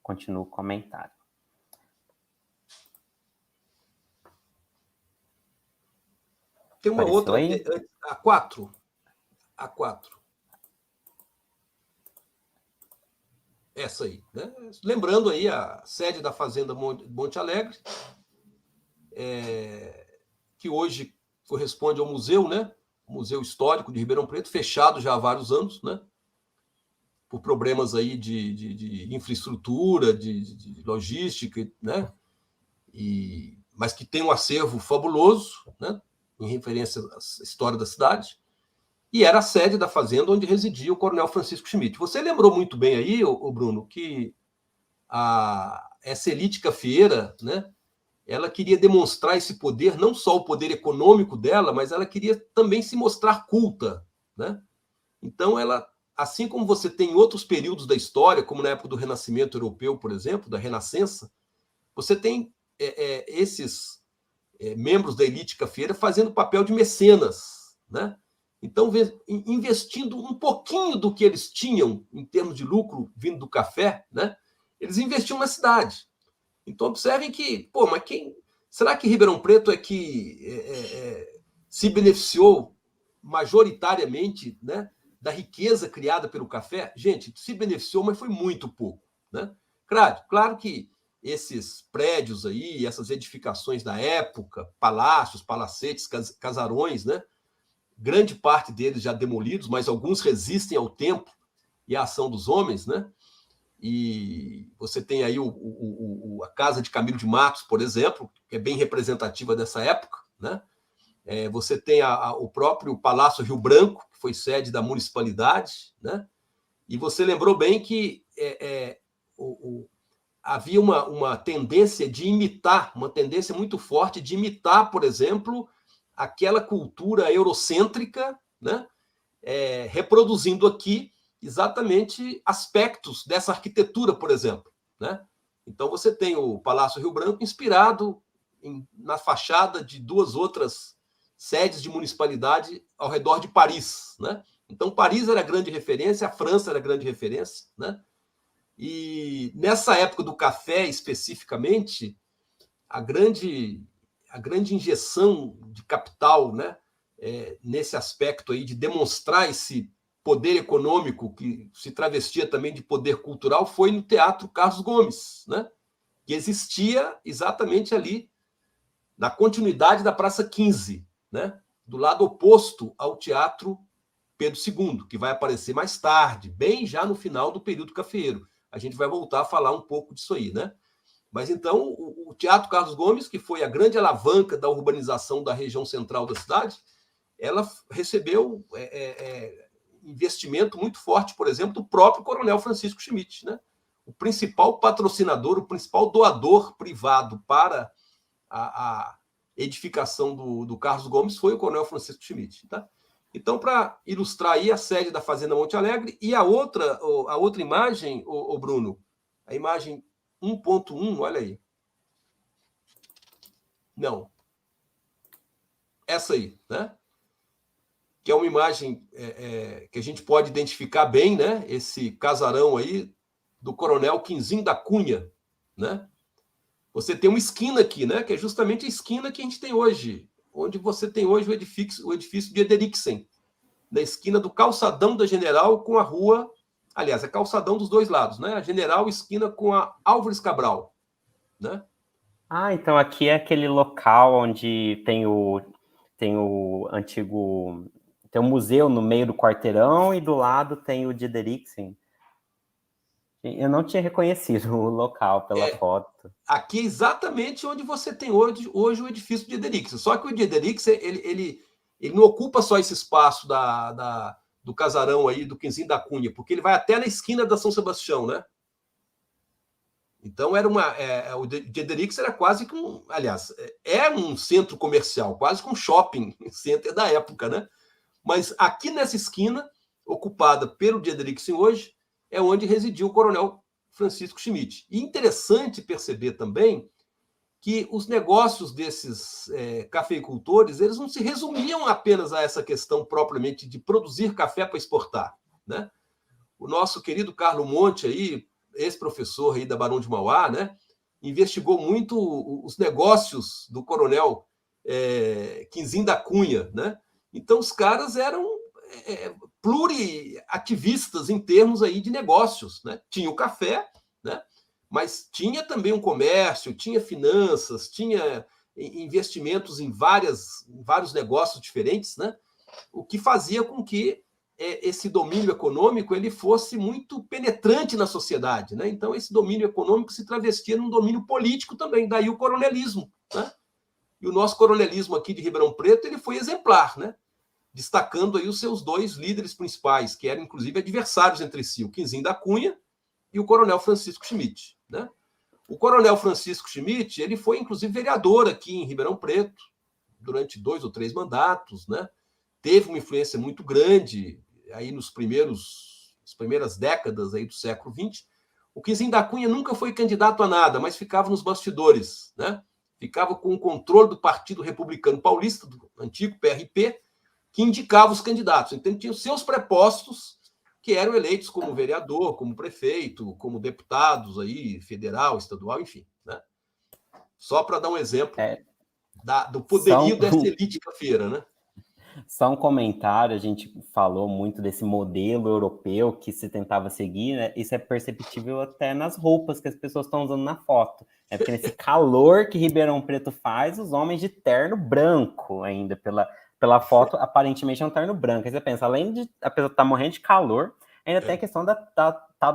continua o comentário. Tem uma Apareceu outra, aí? A4. A4. Essa aí, né? Lembrando aí a sede da Fazenda Monte Alegre, que hoje corresponde ao museu, né? O Museu Histórico de Ribeirão Preto, fechado já há vários anos, né? Por problemas aí de infraestrutura, de logística, né? Mas que tem um acervo fabuloso, né? Em referência à história da cidade. E era a sede da fazenda onde residia o Coronel Francisco Schmidt. Você lembrou muito bem aí, Bruno, que essa elite cafeeira, né? Ela queria demonstrar esse poder, não só o poder econômico dela, mas ela queria também se mostrar culta, né? Então, ela, assim como você tem em outros períodos da história, como na época do Renascimento Europeu, por exemplo, da Renascença, você tem esses membros da elite cafeeira fazendo papel de mecenas, né? Então, investindo um pouquinho do que eles tinham em termos de lucro vindo do café, né? Eles investiam na cidade. Então, observem que, mas será que Ribeirão Preto é que se beneficiou majoritariamente, né, da riqueza criada pelo café? Gente, se beneficiou, mas foi muito pouco, né? Claro que esses prédios aí, essas edificações da época, palácios, palacetes, casarões, né? Grande parte deles já demolidos, mas alguns resistem ao tempo e à ação dos homens, né? E você tem aí a Casa de Camilo de Matos, por exemplo, que é bem representativa dessa época, né? Você tem o próprio Palácio Rio Branco, que foi sede da municipalidade, né? E você lembrou bem que havia uma tendência de imitar, uma tendência muito forte de imitar, por exemplo, aquela cultura eurocêntrica, né? Reproduzindo aqui exatamente aspectos dessa arquitetura, por exemplo, né? Então você tem o Palácio Rio Branco inspirado na fachada de duas outras sedes de municipalidade ao redor de Paris, né? Então Paris era a grande referência, a França era a grande referência, né? E nessa época do café especificamente, a grande injeção de capital, né? Nesse aspecto aí de demonstrar esse poder econômico que se travestia também de poder cultural foi no Teatro Carlos Gomes, né? Que existia exatamente ali na continuidade da Praça 15, né? Do lado oposto ao Teatro Pedro II, que vai aparecer mais tarde, bem já no final do período cafeeiro. A gente vai voltar a falar um pouco disso aí, né? Mas então o Teatro Carlos Gomes, que foi a grande alavanca da urbanização da região central da cidade, ela recebeu investimento muito forte, por exemplo, do próprio Coronel Francisco Schmidt, né? O principal patrocinador, o principal doador privado para a edificação do Carlos Gomes foi o Coronel Francisco Schmidt, tá? Então, para ilustrar aí a sede da Fazenda Monte Alegre, e a outra imagem, o Bruno, a imagem 1.1, olha aí. Não. Essa aí, né? Que é uma imagem que a gente pode identificar bem, né? Esse casarão aí do Coronel Quinzinho da Cunha, né? Você tem uma esquina aqui, né? Que é justamente a esquina que a gente tem hoje, onde você tem hoje o edifício de Ederiksen, na esquina do Calçadão da General com a rua, aliás, é calçadão dos dois lados, né? A General esquina com a Álvares Cabral, né? Ah, então aqui é aquele local onde tem o antigo... Tem um museu no meio do quarteirão e do lado tem o de Ederiksen. Eu não tinha reconhecido o local pela foto. Aqui é exatamente onde você tem hoje o edifício de Ederiksen. Só que o de Ederiksen, ele não ocupa só esse espaço do casarão aí, do Quinzinho da Cunha, porque ele vai até na esquina da São Sebastião, né? Então, o de Ederiksen era quase que aliás, é um centro comercial, quase que um shopping center da época, né? Mas aqui nessa esquina, ocupada pelo de Ederiksen hoje, é onde residiu o Coronel Francisco Schmidt. E interessante perceber também que os negócios desses cafeicultores, eles não se resumiam apenas a essa questão propriamente de produzir café para exportar, né? O nosso querido Carlo Monte aí, ex-professor aí da Barão de Mauá, né, investigou muito os negócios do Coronel Quinzinho da Cunha, né? Então os caras eram pluriativistas em termos aí de negócios, né? Tinha o café, né? Mas tinha também um comércio, tinha finanças, tinha investimentos em vários negócios diferentes, né? O que fazia com que esse domínio econômico ele fosse muito penetrante na sociedade, né? Então, esse domínio econômico se travestia num domínio político também, daí o coronelismo, né? E o nosso coronelismo aqui de Ribeirão Preto ele foi exemplar, né? Destacando aí os seus dois líderes principais, que eram, inclusive, adversários entre si, o Quinzinho da Cunha e o coronel Francisco Schmidt, né? O coronel Francisco Schmidt ele foi, inclusive, vereador aqui em Ribeirão Preto durante 2 ou 3 mandatos, né? Teve uma influência muito grande aí nas primeiras décadas aí do século XX. O Quinzinho da Cunha nunca foi candidato a nada, mas ficava nos bastidores, né? Ficava com o controle do Partido Republicano Paulista, do antigo PRP, que indicava os candidatos. Então, tinha os seus prepostos, que eram eleitos como vereador, como prefeito, como deputados aí, federal, estadual, enfim, né? Só para dar um exemplo do poderio dessa elite cafeira, né? Só um comentário, a gente falou muito desse modelo europeu que se tentava seguir, né? Isso é perceptível até nas roupas que as pessoas estão usando na foto. Né? Porque nesse calor que Ribeirão Preto faz, os homens de terno branco ainda, pela foto, aparentemente é um terno branco. Aí você pensa, além de a pessoa estar morrendo de calor, ainda tem a questão da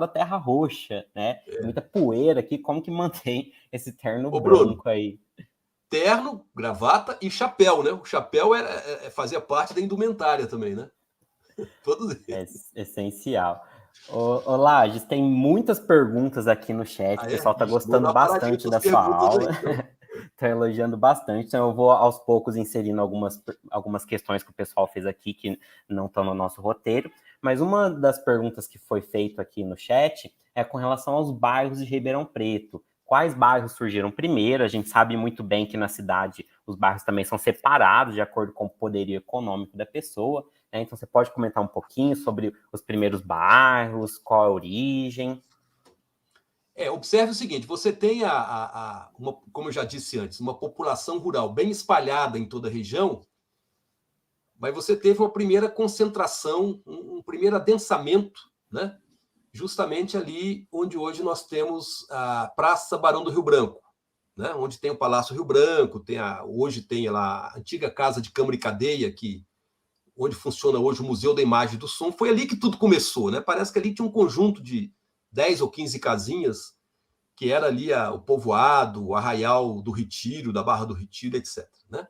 terra roxa, né? Muita poeira aqui, como que mantém esse terno branco, Bruno, aí? Terno, gravata e chapéu, né? O chapéu fazia parte da indumentária também, né? Todos eles. É essencial. Ô Lages, tem muitas perguntas aqui no chat, o pessoal está gostando bastante da sua aula, está elogiando bastante, então eu vou aos poucos inserindo algumas questões que o pessoal fez aqui que não estão no nosso roteiro, mas uma das perguntas que foi feita aqui no chat é com relação aos bairros de Ribeirão Preto. Quais bairros surgiram primeiro? A gente sabe muito bem que na cidade os bairros também são separados de acordo com o poderio econômico da pessoa, né? Então você pode comentar um pouquinho sobre os primeiros bairros, qual a origem? Observe o seguinte, você tem, como eu já disse antes, uma população rural bem espalhada em toda a região, mas você teve uma primeira concentração, um primeiro adensamento, né? Justamente ali onde hoje nós temos a Praça Barão do Rio Branco, né? Onde tem o Palácio Rio Branco, hoje tem lá a antiga Casa de Câmara e Cadeia, onde funciona hoje o Museu da Imagem e do Som. Foi ali que tudo começou, né? Parece que ali tinha um conjunto de 10 ou 15 casinhas, que era ali o povoado, o Arraial do Retiro, da Barra do Retiro, etc. Né?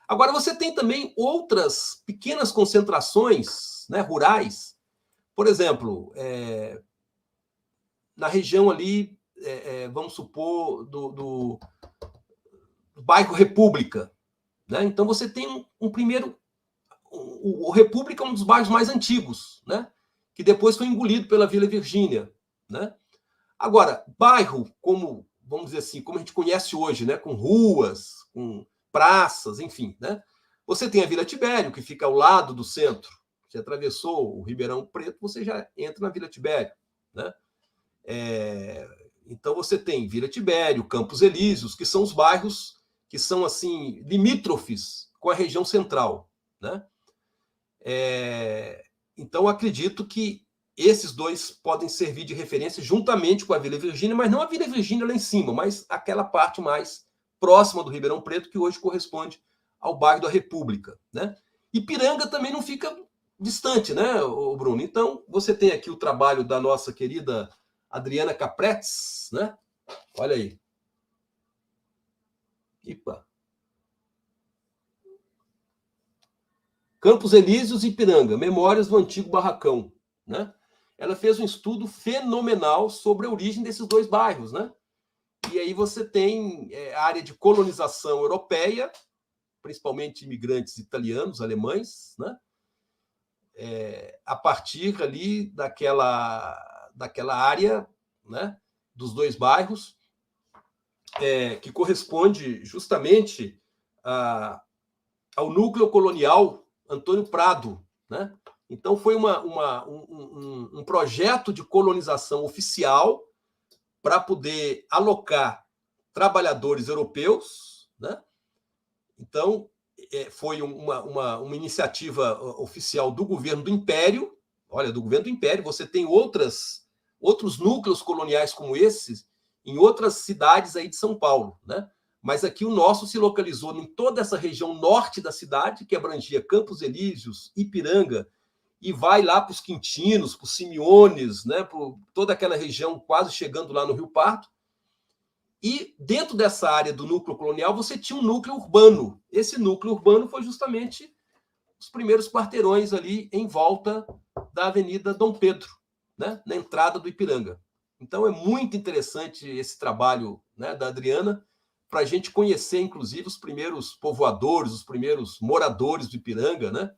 Agora, você tem também outras pequenas concentrações, né, rurais. Por exemplo, na região ali, vamos supor, do bairro República. Né? Então, você tem um primeiro... O República é um dos bairros mais antigos, né? Que depois foi engolido pela Vila Virgínia. Né? Agora, bairro, como, vamos dizer assim, como a gente conhece hoje, né? Com ruas, com praças, enfim. Né? Você tem a Vila Tibério, que fica ao lado do centro. Você atravessou o Ribeirão Preto, você já entra na Vila Tibério. Né? Então, você tem Vila Tibério, Campos Elíseos, que são os bairros que são assim limítrofes com a região central. Né? Então, acredito que esses dois podem servir de referência juntamente com a Vila Virgínia, mas não a Vila Virgínia lá em cima, mas aquela parte mais próxima do Ribeirão Preto, que hoje corresponde ao bairro da República. Né? Ipiranga também não fica distante, né, Bruno? Então, você tem aqui o trabalho da nossa querida Adriana Capretes, né? Olha aí. Ipa. Campos Elíseos e Ipiranga, Memórias do Antigo Barracão. Né? Ela fez um estudo fenomenal sobre a origem desses dois bairros. Né? E aí você tem a área de colonização europeia, principalmente imigrantes italianos, alemães, né? A partir ali daquela área, né? Dos dois bairros, que corresponde justamente ao núcleo colonial Antônio Prado. Né? Então, foi um projeto de colonização oficial para poder alocar trabalhadores europeus. Né? Então, foi uma iniciativa oficial do governo do Império. Olha, do governo do Império, você tem outros núcleos coloniais como esses em outras cidades aí de São Paulo. Né? Mas aqui o nosso se localizou em toda essa região norte da cidade, que abrangia Campos Elíseos, Ipiranga, e vai lá para os Quintinos, para os Simeones, né, por toda aquela região, quase chegando lá no Rio Pardo. E dentro dessa área do núcleo colonial, você tinha um núcleo urbano. Esse núcleo urbano foi justamente os primeiros quarteirões ali em volta da Avenida Dom Pedro, né, na entrada do Ipiranga. Então é muito interessante esse trabalho, né, da Adriana, para a gente conhecer, inclusive, os primeiros povoadores, os primeiros moradores do Ipiranga, né?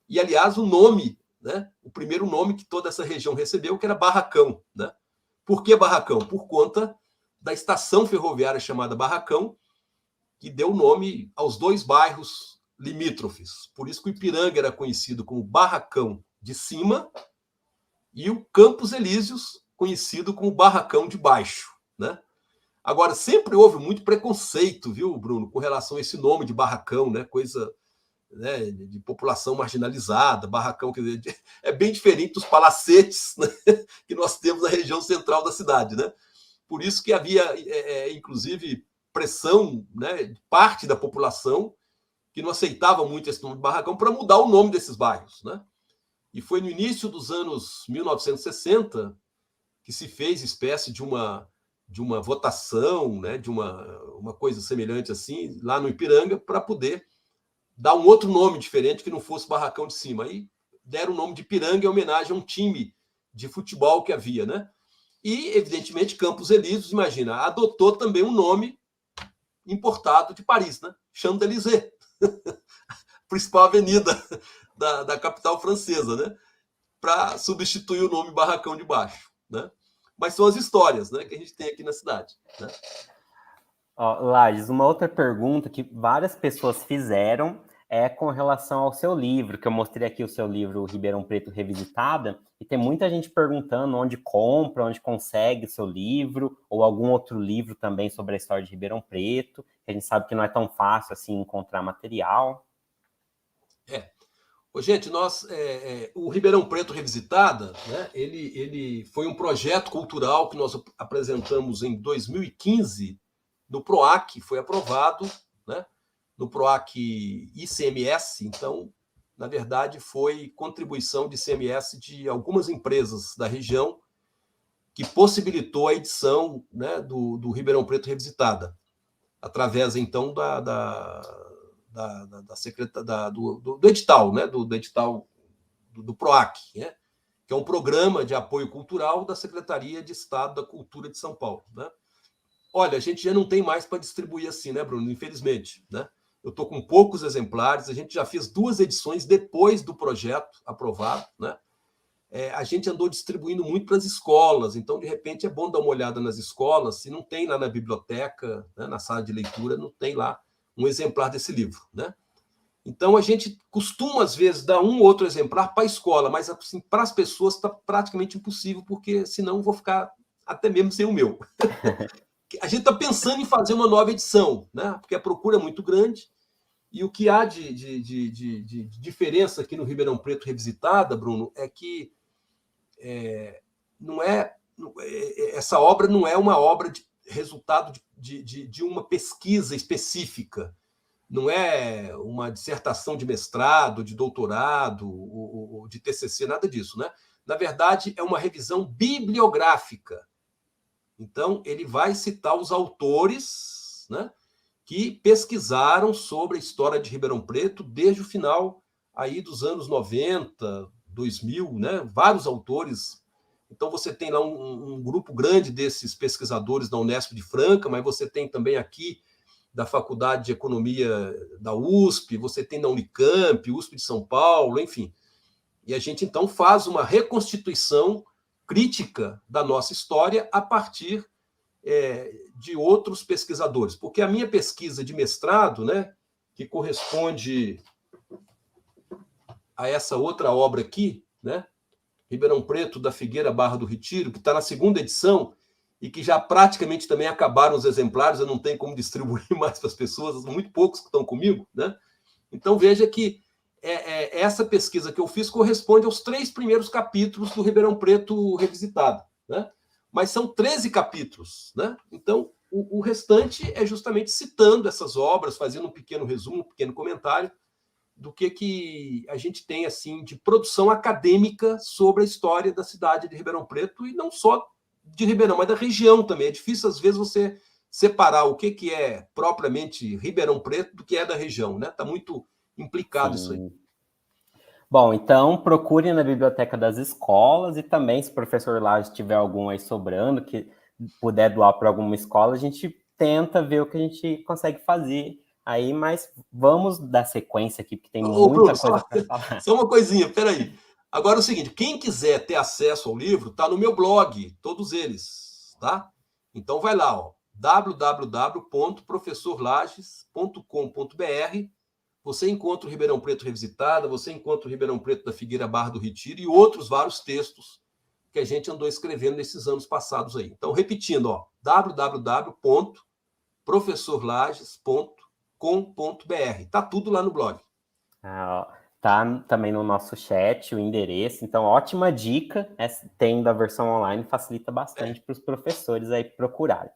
E, aliás, o nome, né, o primeiro nome que toda essa região recebeu, que era Barracão, né? Por que Barracão? Por conta da estação ferroviária chamada Barracão, que deu nome aos 2 bairros limítrofes. Por isso que o Ipiranga era conhecido como Barracão de Cima e o Campos Elíseos conhecido como Barracão de Baixo, né? Agora, sempre houve muito preconceito, viu, Bruno, com relação a esse nome de barracão, né? Coisa, né, de população marginalizada, barracão, quer dizer, é bem diferente dos palacetes, né, que nós temos na região central da cidade, né? Por isso que havia, inclusive, pressão, né, de parte da população que não aceitava muito esse nome de barracão para mudar o nome desses bairros, né? E foi no início dos anos 1960 que se fez espécie de uma votação, né, de uma coisa semelhante assim, lá no Ipiranga, para poder dar um outro nome diferente que não fosse Barracão de Cima. Aí deram o nome de Ipiranga em homenagem a um time de futebol que havia, né? E, evidentemente, Campos Elíseos, imagina, adotou também um nome importado de Paris, né? Champs-Élysées, principal avenida da capital francesa, né? Para substituir o nome Barracão de Baixo, né? Mas são as histórias, né, que a gente tem aqui na cidade, né? Lages, uma outra pergunta que várias pessoas fizeram é com relação ao seu livro, que eu mostrei aqui o seu livro Ribeirão Preto Revisitada, e tem muita gente perguntando onde compra, onde consegue o seu livro, ou algum outro livro também sobre a história de Ribeirão Preto, que a gente sabe que não é tão fácil assim encontrar material. Gente, o Ribeirão Preto Revisitada, né, ele foi um projeto cultural que nós apresentamos em 2015 no PROAC, foi aprovado, né, no PROAC ICMS. Então, na verdade, foi contribuição de ICMS de algumas empresas da região que possibilitou a edição, né, do Ribeirão Preto Revisitada, através, então, do edital, né? do edital do PROAC, né? Que é um programa de apoio cultural da Secretaria de Estado da Cultura de São Paulo, né? Olha, a gente já não tem mais para distribuir assim, né, Bruno? Infelizmente, né? Eu estou com poucos exemplares, a gente já fez 2 edições depois do projeto aprovado, né? A gente andou distribuindo muito para as escolas, então, de repente, é bom dar uma olhada nas escolas, se não tem lá na biblioteca, né, na sala de leitura, não tem lá um exemplar desse livro, né? Então, a gente costuma, às vezes, dar um ou outro exemplar para a escola, mas, assim, para as pessoas está praticamente impossível, porque senão eu vou ficar até mesmo sem o meu. A gente está pensando em fazer uma nova edição, né? Porque a procura é muito grande, e o que há de diferença aqui no Ribeirão Preto Revisitada, Bruno, é que essa obra não é uma obra de resultado de uma pesquisa específica, não é uma dissertação de mestrado, de doutorado, ou de TCC, nada disso, né? Na verdade, é uma revisão bibliográfica. Então, ele vai citar os autores, né, que pesquisaram sobre a história de Ribeirão Preto desde o final aí dos anos 90, 2000, né? Vários autores. Então, você tem lá um grupo grande desses pesquisadores da Unesp de Franca, mas você tem também aqui da Faculdade de Economia da USP, você tem da Unicamp, USP de São Paulo, enfim. E a gente, então, faz uma reconstituição crítica da nossa história a partir de outros pesquisadores. Porque a minha pesquisa de mestrado, né, que corresponde a essa outra obra aqui, né, Ribeirão Preto, da Figueira Barra do Retiro, que está na 2ª edição, e que já praticamente também acabaram os exemplares, eu não tenho como distribuir mais para as pessoas, muito poucos que estão comigo, né? Então, veja que essa pesquisa que eu fiz corresponde aos 3 primeiros capítulos do Ribeirão Preto Revisitado, né? Mas são 13 capítulos, né? Então, o restante é justamente citando essas obras, fazendo um pequeno resumo, um pequeno comentário do que a gente tem assim de produção acadêmica sobre a história da cidade de Ribeirão Preto, e não só de Ribeirão, mas da região também. É difícil, às vezes, você separar o que é propriamente Ribeirão Preto do que é da região, né? Está muito implicado isso aí. Bom, então procure na biblioteca das escolas, e também, se o professor Lages tiver algum aí sobrando, que puder doar para alguma escola, a gente tenta ver o que a gente consegue fazer aí, mas vamos dar sequência aqui, porque tem muita Bruno, coisa para falar. só uma coisinha, peraí. Agora é o seguinte, quem quiser ter acesso ao livro, está no meu blog, todos eles, tá? Então vai lá, ó, www.professorlages.com.br. Você encontra o Ribeirão Preto Revisitada, você encontra o Ribeirão Preto da Figueira Barra do Retiro e outros vários textos que a gente andou escrevendo nesses anos passados aí. Então, repetindo, ó, www.professorlages.com.br. Tá tudo lá no blog. Tá também no nosso chat o endereço, então ótima dica, tendo a versão online facilita bastante para os professores aí procurarem.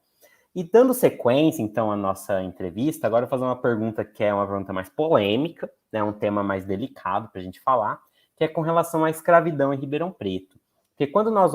E dando sequência, então, à nossa entrevista, agora eu vou fazer uma pergunta que é uma pergunta mais polêmica, né, um tema mais delicado para a gente falar, que é com relação à escravidão em Ribeirão Preto. Porque quando nós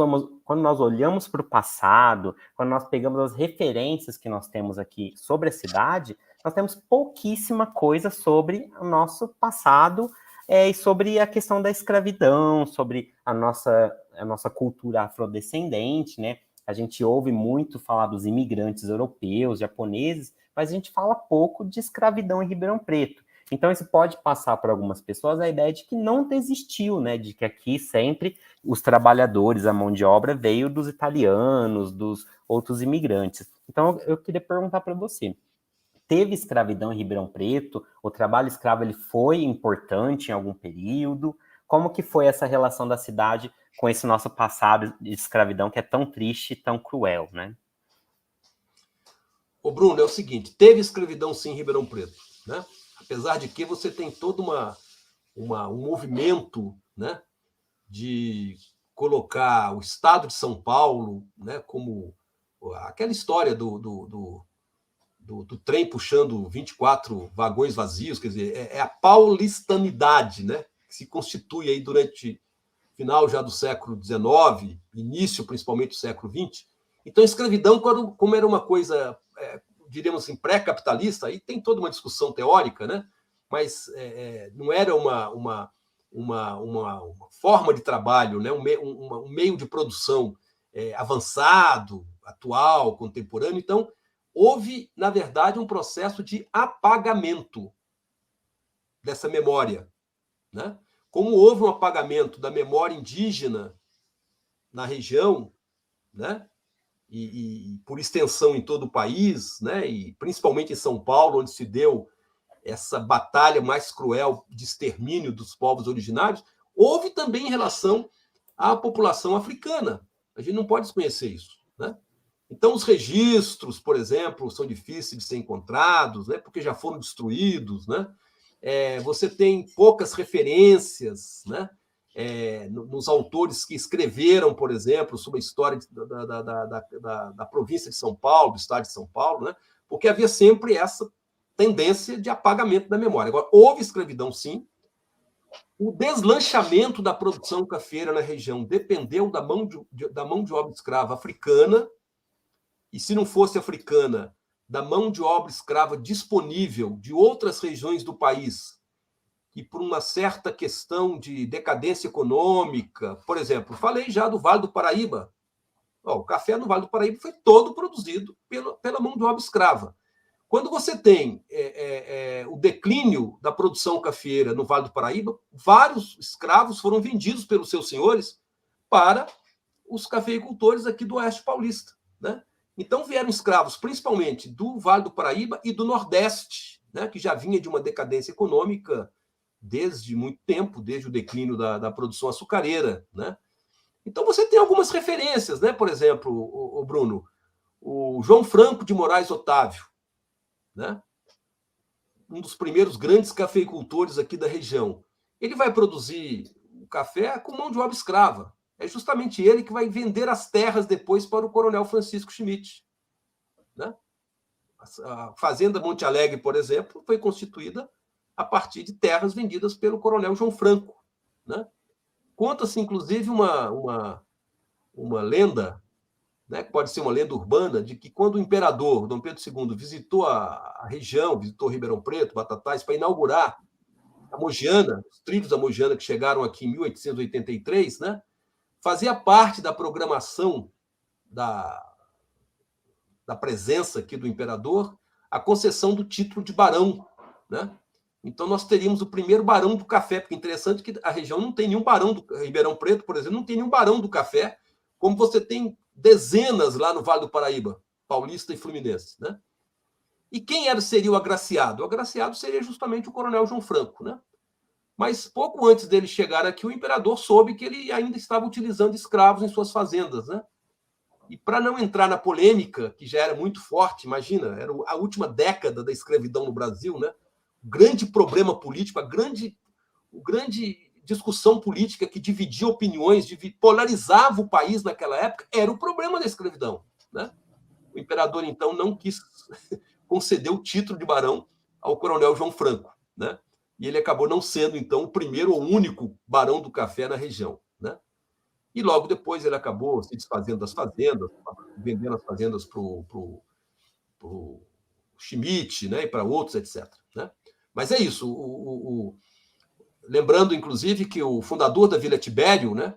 olhamos para o passado, quando nós pegamos as referências que nós temos aqui sobre a cidade, nós temos pouquíssima coisa sobre o nosso passado e sobre a questão da escravidão, sobre a nossa cultura afrodescendente, né? A gente ouve muito falar dos imigrantes europeus, japoneses, mas a gente fala pouco de escravidão em Ribeirão Preto. Então, isso pode passar para algumas pessoas a ideia de que não existiu, né? De que aqui sempre os trabalhadores, a mão de obra veio dos italianos, dos outros imigrantes. Então, eu queria perguntar para você, teve escravidão em Ribeirão Preto? O trabalho escravo ele foi importante em algum período? Como que foi essa relação da cidade com esse nosso passado de escravidão que é tão triste e tão cruel, né? Ô, Bruno, é o seguinte, teve escravidão sim em Ribeirão Preto, né? Apesar de que você tem todo um movimento, né, de colocar o Estado de São Paulo, né, como aquela história do trem puxando 24 vagões vazios, quer dizer, é a paulistanidade, né, que se constitui aí durante final já do século XIX, início principalmente do século XX. Então, a escravidão, como era uma coisa, diríamos assim, pré-capitalista, aí tem toda uma discussão teórica, né? Mas não era uma forma de trabalho, né? um meio de produção avançado, atual, contemporâneo. Então, houve, na verdade, um processo de apagamento dessa memória, né? Como houve um apagamento da memória indígena na região, né? E por extensão em todo o país, né? E principalmente em São Paulo, onde se deu essa batalha mais cruel de extermínio dos povos originários, houve também em relação à população africana. A gente não pode desconhecer isso, né? Então, os registros, por exemplo, são difíceis de ser encontrados, né? Porque já foram destruídos, né? Você tem poucas referências, né? Nos autores que escreveram, por exemplo, sobre a história da província de São Paulo, do estado de São Paulo, né? Porque havia sempre essa tendência de apagamento da memória. Agora, houve escravidão, sim. O deslanchamento da produção cafeira na região dependeu da mão de obra escrava africana, e se não fosse africana, da mão de obra escrava disponível de outras regiões do país, e por uma certa questão de decadência econômica, por exemplo, falei já do Vale do Paraíba. O café no Vale do Paraíba foi todo produzido pela mão de obra escrava. Quando você tem o declínio da produção cafeeira no Vale do Paraíba, vários escravos foram vendidos pelos seus senhores para os cafeicultores aqui do Oeste Paulista, né? Então vieram escravos principalmente do Vale do Paraíba e do Nordeste, né, que já vinha de uma decadência econômica desde muito tempo, desde o declínio da produção açucareira, né? Então você tem algumas referências, né? Por exemplo, o Bruno, o João Franco de Moraes Otávio, né? Um dos primeiros grandes cafeicultores aqui da região. Ele vai produzir o café com mão de obra escrava. É justamente ele que vai vender as terras depois para o coronel Francisco Schmidt, né? A fazenda Monte Alegre, por exemplo, foi constituída a partir de terras vendidas pelo coronel João Franco, né? Conta-se, inclusive, uma lenda, né, que pode ser uma lenda urbana, de que quando o imperador Dom Pedro II visitou a região, visitou Ribeirão Preto, Batatais, para inaugurar a Mogiana, os trilhos da Mogiana que chegaram aqui em 1883, né, fazia parte da programação da presença aqui do imperador a concessão do título de barão, né? Então, nós teríamos o primeiro barão do café, porque é interessante que a região não tem nenhum barão do Ribeirão Preto, por exemplo, não tem nenhum barão do café, como você tem dezenas lá no Vale do Paraíba, Paulista e Fluminense, né? E quem seria o agraciado? O agraciado seria justamente o coronel João Franco, né? Mas pouco antes dele chegar aqui, o imperador soube que ele ainda estava utilizando escravos em suas fazendas, né? E para não entrar na polêmica, que já era muito forte, imagina, era a última década da escravidão no Brasil, né? O grande problema político, a grande discussão política que dividia opiniões, polarizava o país naquela época, era o problema da escravidão, né? O imperador, então, não quis conceder o título de barão ao coronel João Franco, né? E ele acabou não sendo, então, o primeiro ou único barão do café na região, né? E logo depois ele acabou se desfazendo das fazendas, vendendo as fazendas para o Schmidt, né, e para outros, etc. Né? Mas é isso. Lembrando, inclusive, que o fundador da Vila Tibério, né,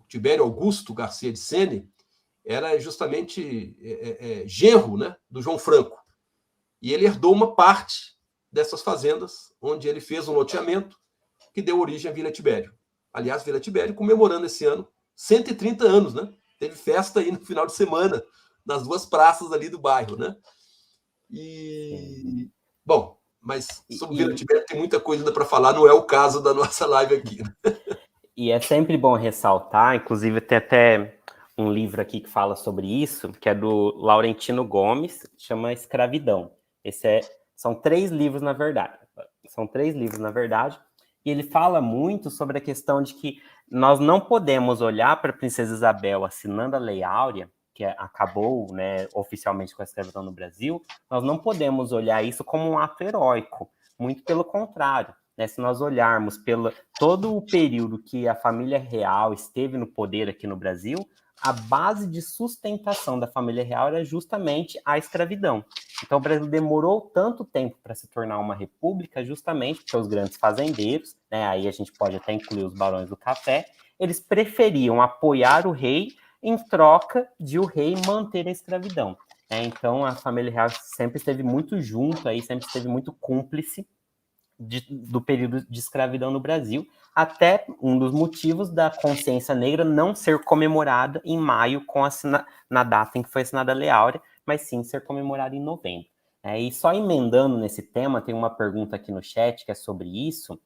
Tibério Augusto Garcia de Sene, era justamente genro, né, do João Franco. E ele herdou uma parte dessas fazendas, onde ele fez um loteamento que deu origem à Vila Tibério. Aliás, Vila Tibério comemorando esse ano 130 anos, né? Teve festa aí no final de semana, nas duas praças ali do bairro, né? E, bom, mas sobre Vila Tibério tem muita coisa ainda para falar, não é o caso da nossa live aqui. Né? E é sempre bom ressaltar, inclusive tem até um livro aqui que fala sobre isso, que é do Laurentino Gomes, chama Escravidão. São 3 livros, na verdade. E ele fala muito sobre a questão de que nós não podemos olhar para a Princesa Isabel assinando a Lei Áurea, que acabou, né, oficialmente com a escravidão no Brasil, nós não podemos olhar isso como um ato heróico, muito pelo contrário. Né, se nós olharmos pelo todo o período que a família real esteve no poder aqui no Brasil, a base de sustentação da família real era justamente a escravidão. Então, o Brasil demorou tanto tempo para se tornar uma república justamente porque os grandes fazendeiros, né, aí a gente pode até incluir os barões do café, eles preferiam apoiar o rei em troca de o rei manter a escravidão. Né? Então, a família real sempre esteve muito junto, aí, sempre esteve muito cúmplice do período de escravidão no Brasil, até um dos motivos da consciência negra não ser comemorada em maio na data em que foi assinada a Lei Áurea, mas sim ser comemorada em novembro. E só emendando nesse tema, tem uma pergunta aqui no chat que é sobre isso,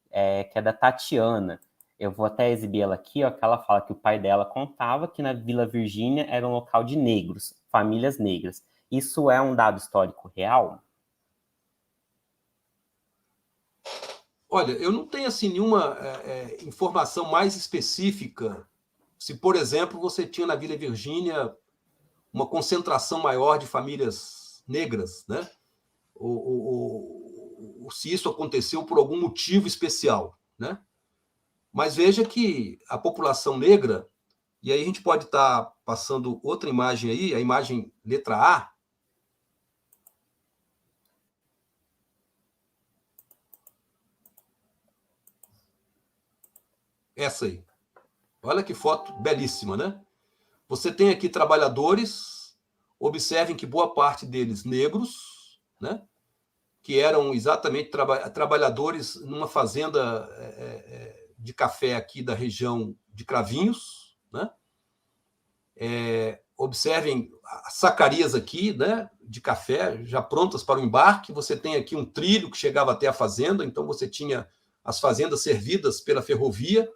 que é da Tatiana. Eu vou até exibir ela aqui, ó, que ela fala que o pai dela contava que na Vila Virgínia era um local de negros, famílias negras. Isso é um dado histórico real? Olha, eu não tenho assim nenhuma informação mais específica. Se, por exemplo, você tinha na Vila Virgínia uma concentração maior de famílias negras, né? Ou se isso aconteceu por algum motivo especial, né? Mas veja que a população negra, e aí a gente pode estar passando outra imagem aí, a imagem letra A. Essa aí. Olha que foto belíssima, né? Você tem aqui trabalhadores, observem que boa parte deles negros, né? Que eram exatamente trabalhadores numa fazenda de café aqui da região de Cravinhos, né? Observem as sacarias aqui, né, de café, já prontas para o embarque. Você tem aqui um trilho que chegava até a fazenda, então você tinha as fazendas servidas pela ferrovia,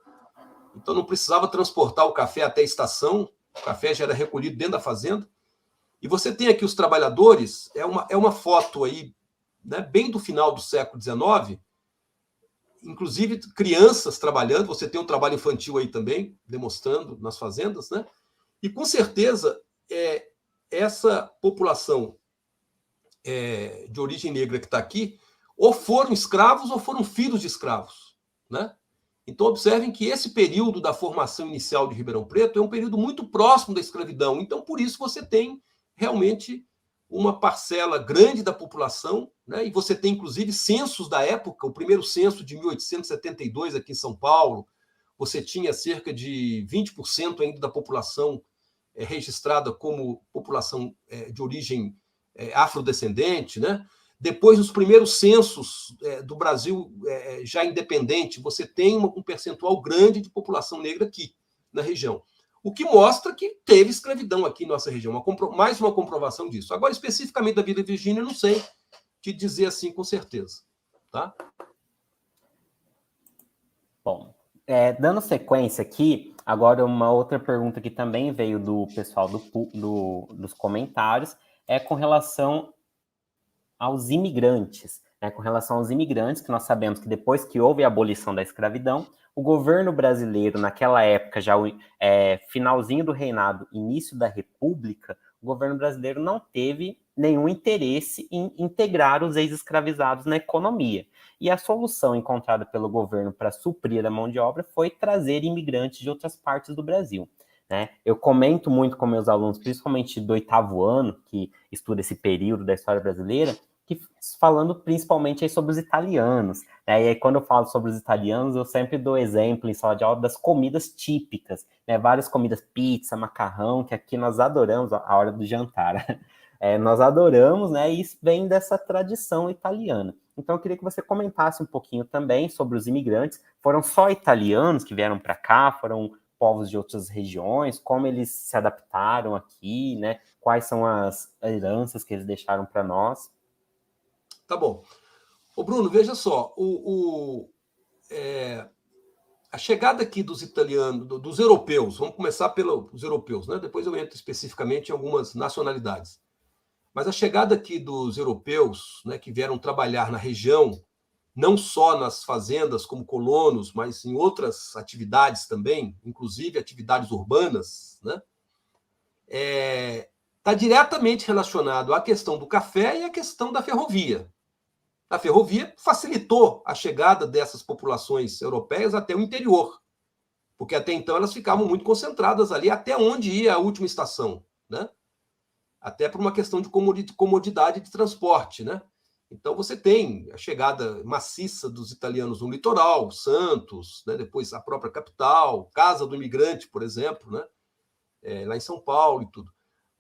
então não precisava transportar o café até a estação, o café já era recolhido dentro da fazenda. E você tem aqui os trabalhadores, é uma foto aí, né, bem do final do século XIX, inclusive crianças trabalhando, você tem um trabalho infantil aí também, demonstrando nas fazendas, né? E com certeza essa população de origem negra que está aqui, ou foram escravos ou foram filhos de escravos, né? Então, observem que esse período da formação inicial de Ribeirão Preto é um período muito próximo da escravidão. Então, por isso, você tem realmente uma parcela grande da população, né? E você tem, inclusive, censos da época. O primeiro censo de 1872 aqui em São Paulo, você tinha cerca de 20% ainda da população registrada como população de origem afrodescendente, né? Depois dos primeiros censos do Brasil já independente, você tem um percentual grande de população negra aqui na região. O que mostra que teve escravidão aqui em nossa região. Mais uma comprovação disso. Agora, especificamente da Vila Virgínia, eu não sei te dizer assim com certeza. Tá? Bom, dando sequência aqui, agora uma outra pergunta que também veio do pessoal dos comentários é com relação aos imigrantes, né? Com relação aos imigrantes, que nós sabemos que depois que houve a abolição da escravidão, o governo brasileiro, naquela época, já finalzinho do reinado, início da República, o governo brasileiro não teve nenhum interesse em integrar os ex-escravizados na economia. E a solução encontrada pelo governo para suprir a mão de obra foi trazer imigrantes de outras partes do Brasil. Né? Eu comento muito com meus alunos, principalmente do 8º ano, que estuda esse período da história brasileira, falando principalmente aí sobre os italianos. Né? E aí, quando eu falo sobre os italianos, eu sempre dou exemplo em sala de aula das comidas típicas, né? Várias comidas, pizza, macarrão, que aqui nós adoramos a hora do jantar. Nós adoramos, né? E isso vem dessa tradição italiana. Então, eu queria que você comentasse um pouquinho também sobre os imigrantes. Foram só italianos que vieram para cá? Foram povos de outras regiões? Como eles se adaptaram aqui, né? Quais são as heranças que eles deixaram para nós? Tá bom. Ô Bruno, veja só, a chegada aqui dos italianos, dos europeus, vamos começar pelos europeus, né? Depois eu entro especificamente em algumas nacionalidades. Mas a chegada aqui dos europeus, né, que vieram trabalhar na região, não só nas fazendas como colonos, mas em outras atividades também, inclusive atividades urbanas, né? Está diretamente relacionado à questão do café e à questão da ferrovia. A ferrovia facilitou a chegada dessas populações europeias até o interior, porque até então elas ficavam muito concentradas ali, até onde ia a última estação, né? Até por uma questão de comodidade de transporte, né? Então você tem a chegada maciça dos italianos no litoral, Santos, né? Depois a própria capital, Casa do Imigrante, por exemplo, né? Lá em São Paulo e tudo.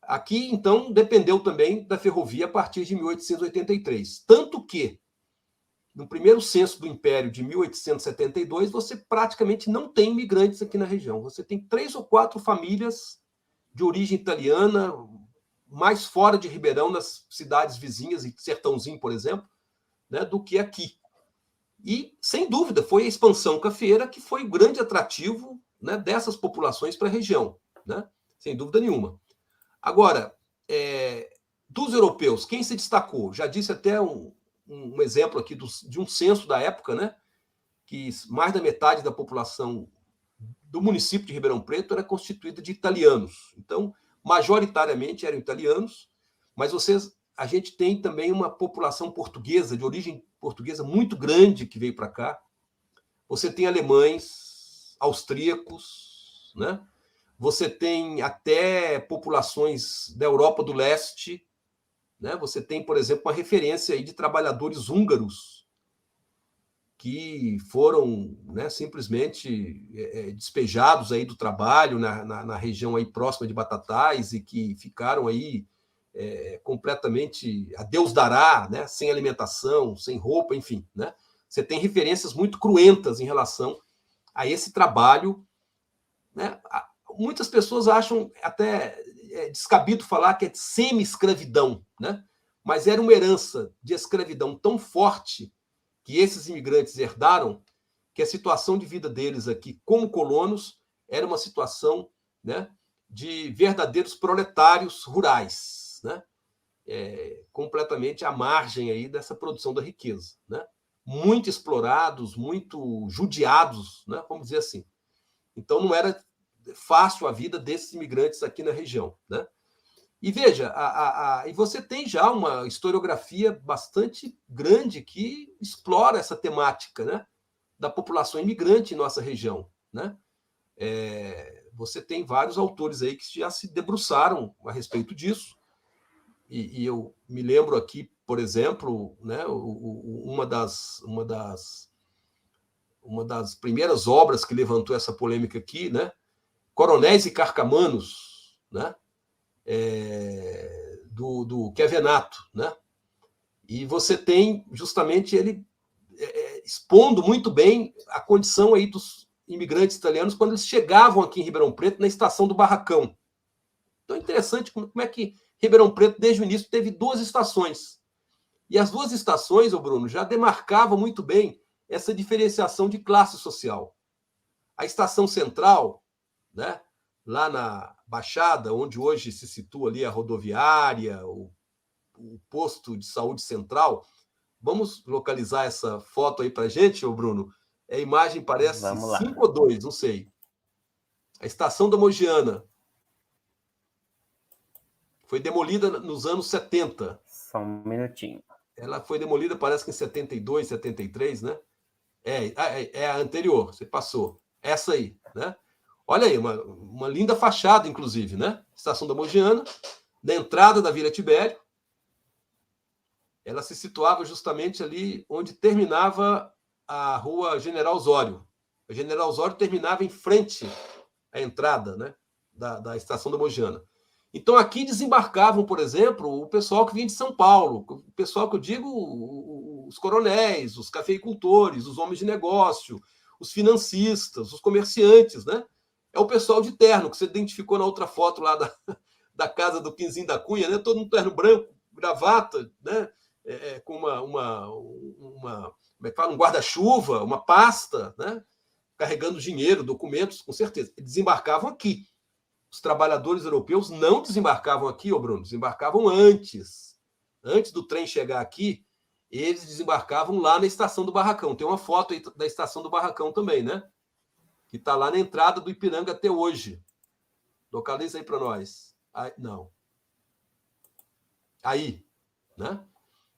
Aqui, então, dependeu também da ferrovia a partir de 1883. Tanto que, no primeiro censo do Império de 1872, você praticamente não tem imigrantes aqui na região. Você tem 3 ou 4 famílias de origem italiana, mais fora de Ribeirão, nas cidades vizinhas, em Sertãozinho, por exemplo, né, do que aqui. E, sem dúvida, foi a expansão cafeeira que foi o grande atrativo, né, dessas populações para a região, né? Sem dúvida nenhuma. Agora, dos europeus, quem se destacou? Já disse até um exemplo aqui de um censo da época, né, que mais da metade da população do município de Ribeirão Preto era constituída de italianos. Então, majoritariamente eram italianos, mas a gente tem também uma população portuguesa, de origem portuguesa, muito grande que veio para cá. Você tem alemães, austríacos, né? Você tem até populações da Europa do Leste, né? Você tem, por exemplo, uma referência aí de trabalhadores húngaros que foram, né, simplesmente despejados aí do trabalho na região aí próxima de Batatais e que ficaram aí completamente a Deus dará, né, sem alimentação, sem roupa, enfim, né? Você tem referências muito cruentas em relação a esse trabalho, né? Muitas pessoas acham até descabido falar que é semi-escravidão, né? Mas era uma herança de escravidão tão forte que esses imigrantes herdaram, que a situação de vida deles aqui como colonos era uma situação, né, de verdadeiros proletários rurais, né? Completamente à margem aí dessa produção da riqueza, né? Muito explorados, muito judiados, né? Vamos dizer assim. Então não era fácil a vida desses imigrantes aqui na região, né? E veja, e você tem já uma historiografia bastante grande que explora essa temática, né, da população imigrante em nossa região, né? Você tem vários autores aí que já se debruçaram a respeito disso, e eu me lembro aqui, por exemplo, né, uma das primeiras obras que levantou essa polêmica aqui, né, Coronéis e Carcamanos, né, do Kevenato, né? E você tem justamente ele expondo muito bem a condição aí dos imigrantes italianos quando eles chegavam aqui em Ribeirão Preto na estação do Barracão. Então é interessante como é que Ribeirão Preto, desde o início, teve 2 estações. E as 2 estações, ô Bruno, já demarcavam muito bem essa diferenciação de classe social. A estação central, né, lá na Baixada, onde hoje se situa ali a rodoviária, o posto de saúde central. Vamos localizar essa foto aí para a gente, ô Bruno? A imagem parece 5 ou 2, não sei. A estação da Mogiana foi demolida nos anos 70. Só um minutinho. Ela foi demolida, parece que em 72, 73, né? É a anterior, você passou. Essa aí, né? Olha aí, uma linda fachada, inclusive, né? Estação da Mogiana, na entrada da Vila Tibério. Ela se situava justamente ali onde terminava a rua General Osório. A General Osório terminava em frente à entrada, né, da estação da Mogiana. Então, aqui desembarcavam, por exemplo, o pessoal que vinha de São Paulo, o pessoal que eu digo, os coronéis, os cafeicultores, os homens de negócio, os financistas, os comerciantes, né? É o pessoal de terno, que você identificou na outra foto lá da casa do Quinzinho da Cunha, né? Todo mundo terno branco, gravata, né? Com como é que fala? Um guarda-chuva, uma pasta, né? Carregando dinheiro, documentos, com certeza. Eles desembarcavam aqui. Os trabalhadores europeus não desembarcavam aqui, ô Bruno, desembarcavam antes. Antes do trem chegar aqui, eles desembarcavam lá na estação do Barracão. Tem uma foto aí da estação do Barracão também, né? Que está lá na entrada do Ipiranga até hoje. Localiza aí para nós. Não. Aí, né?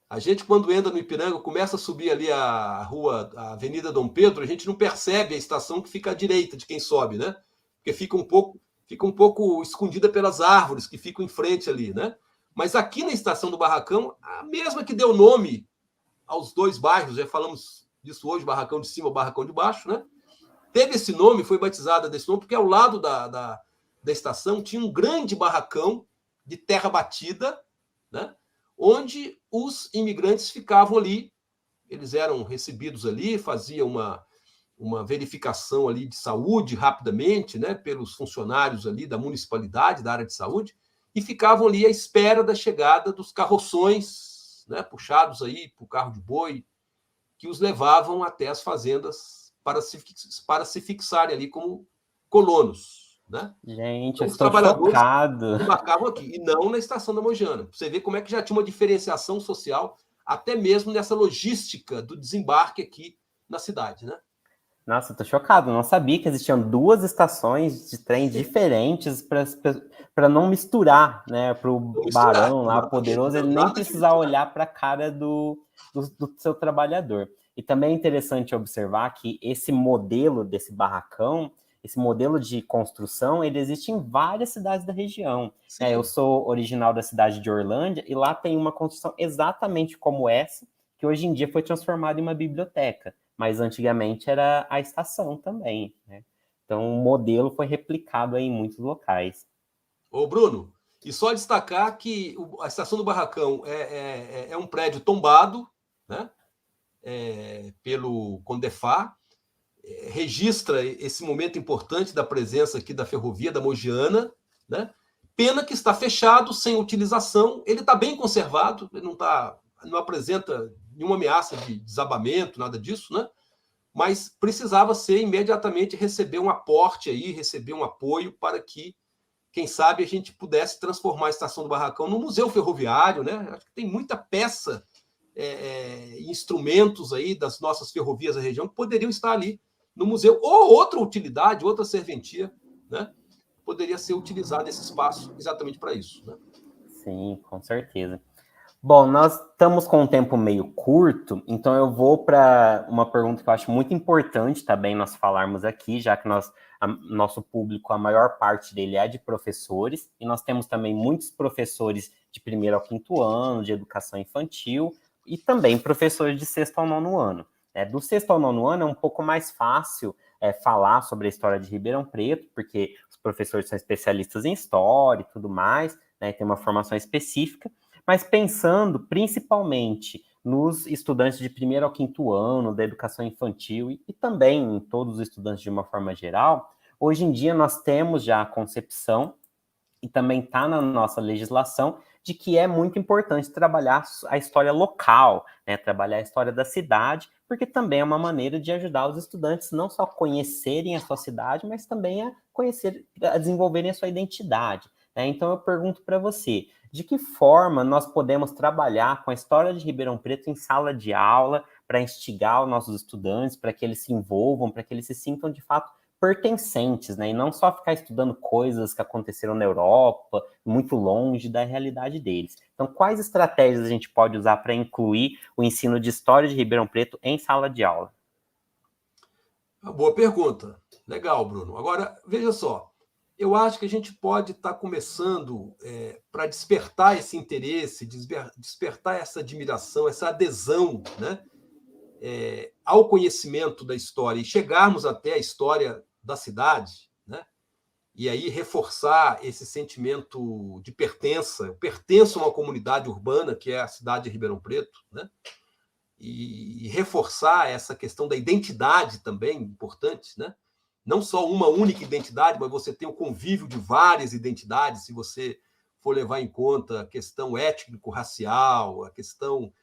A gente, quando entra no Ipiranga, começa a subir ali a rua, a Avenida Dom Pedro, a gente não percebe a estação que fica à direita de quem sobe, né? Porque fica um pouco escondida pelas árvores que ficam em frente ali, né? Mas aqui na estação do Barracão, a mesma que deu nome aos 2 bairros, já falamos disso hoje, Barracão de Cima, Barracão de Baixo, né? Teve esse nome, foi batizada desse nome, porque ao lado da estação tinha um grande barracão de terra batida, né? Onde os imigrantes ficavam ali, eles eram recebidos ali, fazia uma verificação ali de saúde rapidamente, né, pelos funcionários ali da municipalidade, da área de saúde, e ficavam ali à espera da chegada dos carroções, né, puxados aí por carro de boi, que os levavam até as fazendas para se fixarem ali como colonos. Né? Gente, então, eu os estou trabalhadores chocado. embarcavam aqui, e não na estação da Mogiana. Você vê como é que já tinha uma diferenciação social, até mesmo nessa logística do desembarque aqui na cidade. Né? Nossa, eu tô chocado. Eu não sabia que existiam 2 estações de trem diferentes para não misturar, né? Para o barão lá, poderoso, ele nem precisar olhar para a cara do seu trabalhador. E também é interessante observar que esse modelo desse barracão, esse modelo de construção, ele existe em várias cidades da região. Eu sou original da cidade de Orlândia e lá tem uma construção exatamente como essa, que hoje em dia foi transformada em uma biblioteca. Mas antigamente era a estação também, né? Então o modelo foi replicado aí em muitos locais. Ô, Bruno, e só destacar que a estação do Barracão é um prédio tombado, né? Pelo Condefar, registra esse momento importante da presença aqui da ferrovia da Mogiana, né? Pena que está fechado, sem utilização. Ele está bem conservado, ele não apresenta nenhuma ameaça de desabamento, nada disso, né? Mas precisava ser imediatamente receber um aporte aí, receber um apoio para que, quem sabe, a gente pudesse transformar a estação do Barracão no museu ferroviário, né? Acho que tem muita peça, instrumentos aí das nossas ferrovias da região que poderiam estar ali no museu, ou outra utilidade, outra serventia, né? Poderia ser utilizado esse espaço exatamente para isso, né? Sim, com certeza. Bom, nós estamos com um tempo meio curto, então eu vou para uma pergunta que eu acho muito importante também nós falarmos aqui, já que nosso público, a maior parte dele é de professores, e nós temos também muitos professores de primeiro ao quinto ano, de educação infantil, e também professores de sexto ao nono ano. Do sexto ao nono ano é um pouco mais fácil falar sobre a história de Ribeirão Preto, porque os professores são especialistas em história e tudo mais, né, tem uma formação específica, mas pensando principalmente nos estudantes de primeiro ao quinto ano da educação infantil e também em todos os estudantes de uma forma geral, hoje em dia nós temos já a concepção, e também está na nossa legislação, de que é muito importante trabalhar a história local, né, trabalhar a história da cidade, porque também é uma maneira de ajudar os estudantes não só a conhecerem a sua cidade, mas também a desenvolverem a sua identidade. Né? Então eu pergunto para você, de que forma nós podemos trabalhar com a história de Ribeirão Preto em sala de aula para instigar os nossos estudantes, para que eles se envolvam, para que eles se sintam de fato pertencentes, né? E não só ficar estudando coisas que aconteceram na Europa, muito longe da realidade deles. Então, quais estratégias a gente pode usar para incluir o ensino de história de Ribeirão Preto em sala de aula? Uma boa pergunta. Legal, Bruno. Agora, veja só. Eu acho que a gente pode estar começando para despertar esse interesse, despertar essa admiração, essa adesão, né, ao conhecimento da história e chegarmos até a história da cidade, né, e aí reforçar esse sentimento de pertença. Eu pertenço a uma comunidade urbana, que é a cidade de Ribeirão Preto, né, e reforçar essa questão da identidade também, importante, né? Não só uma única identidade, mas você tem o convívio de várias identidades, se você for levar em conta a questão étnico-racial, a questão,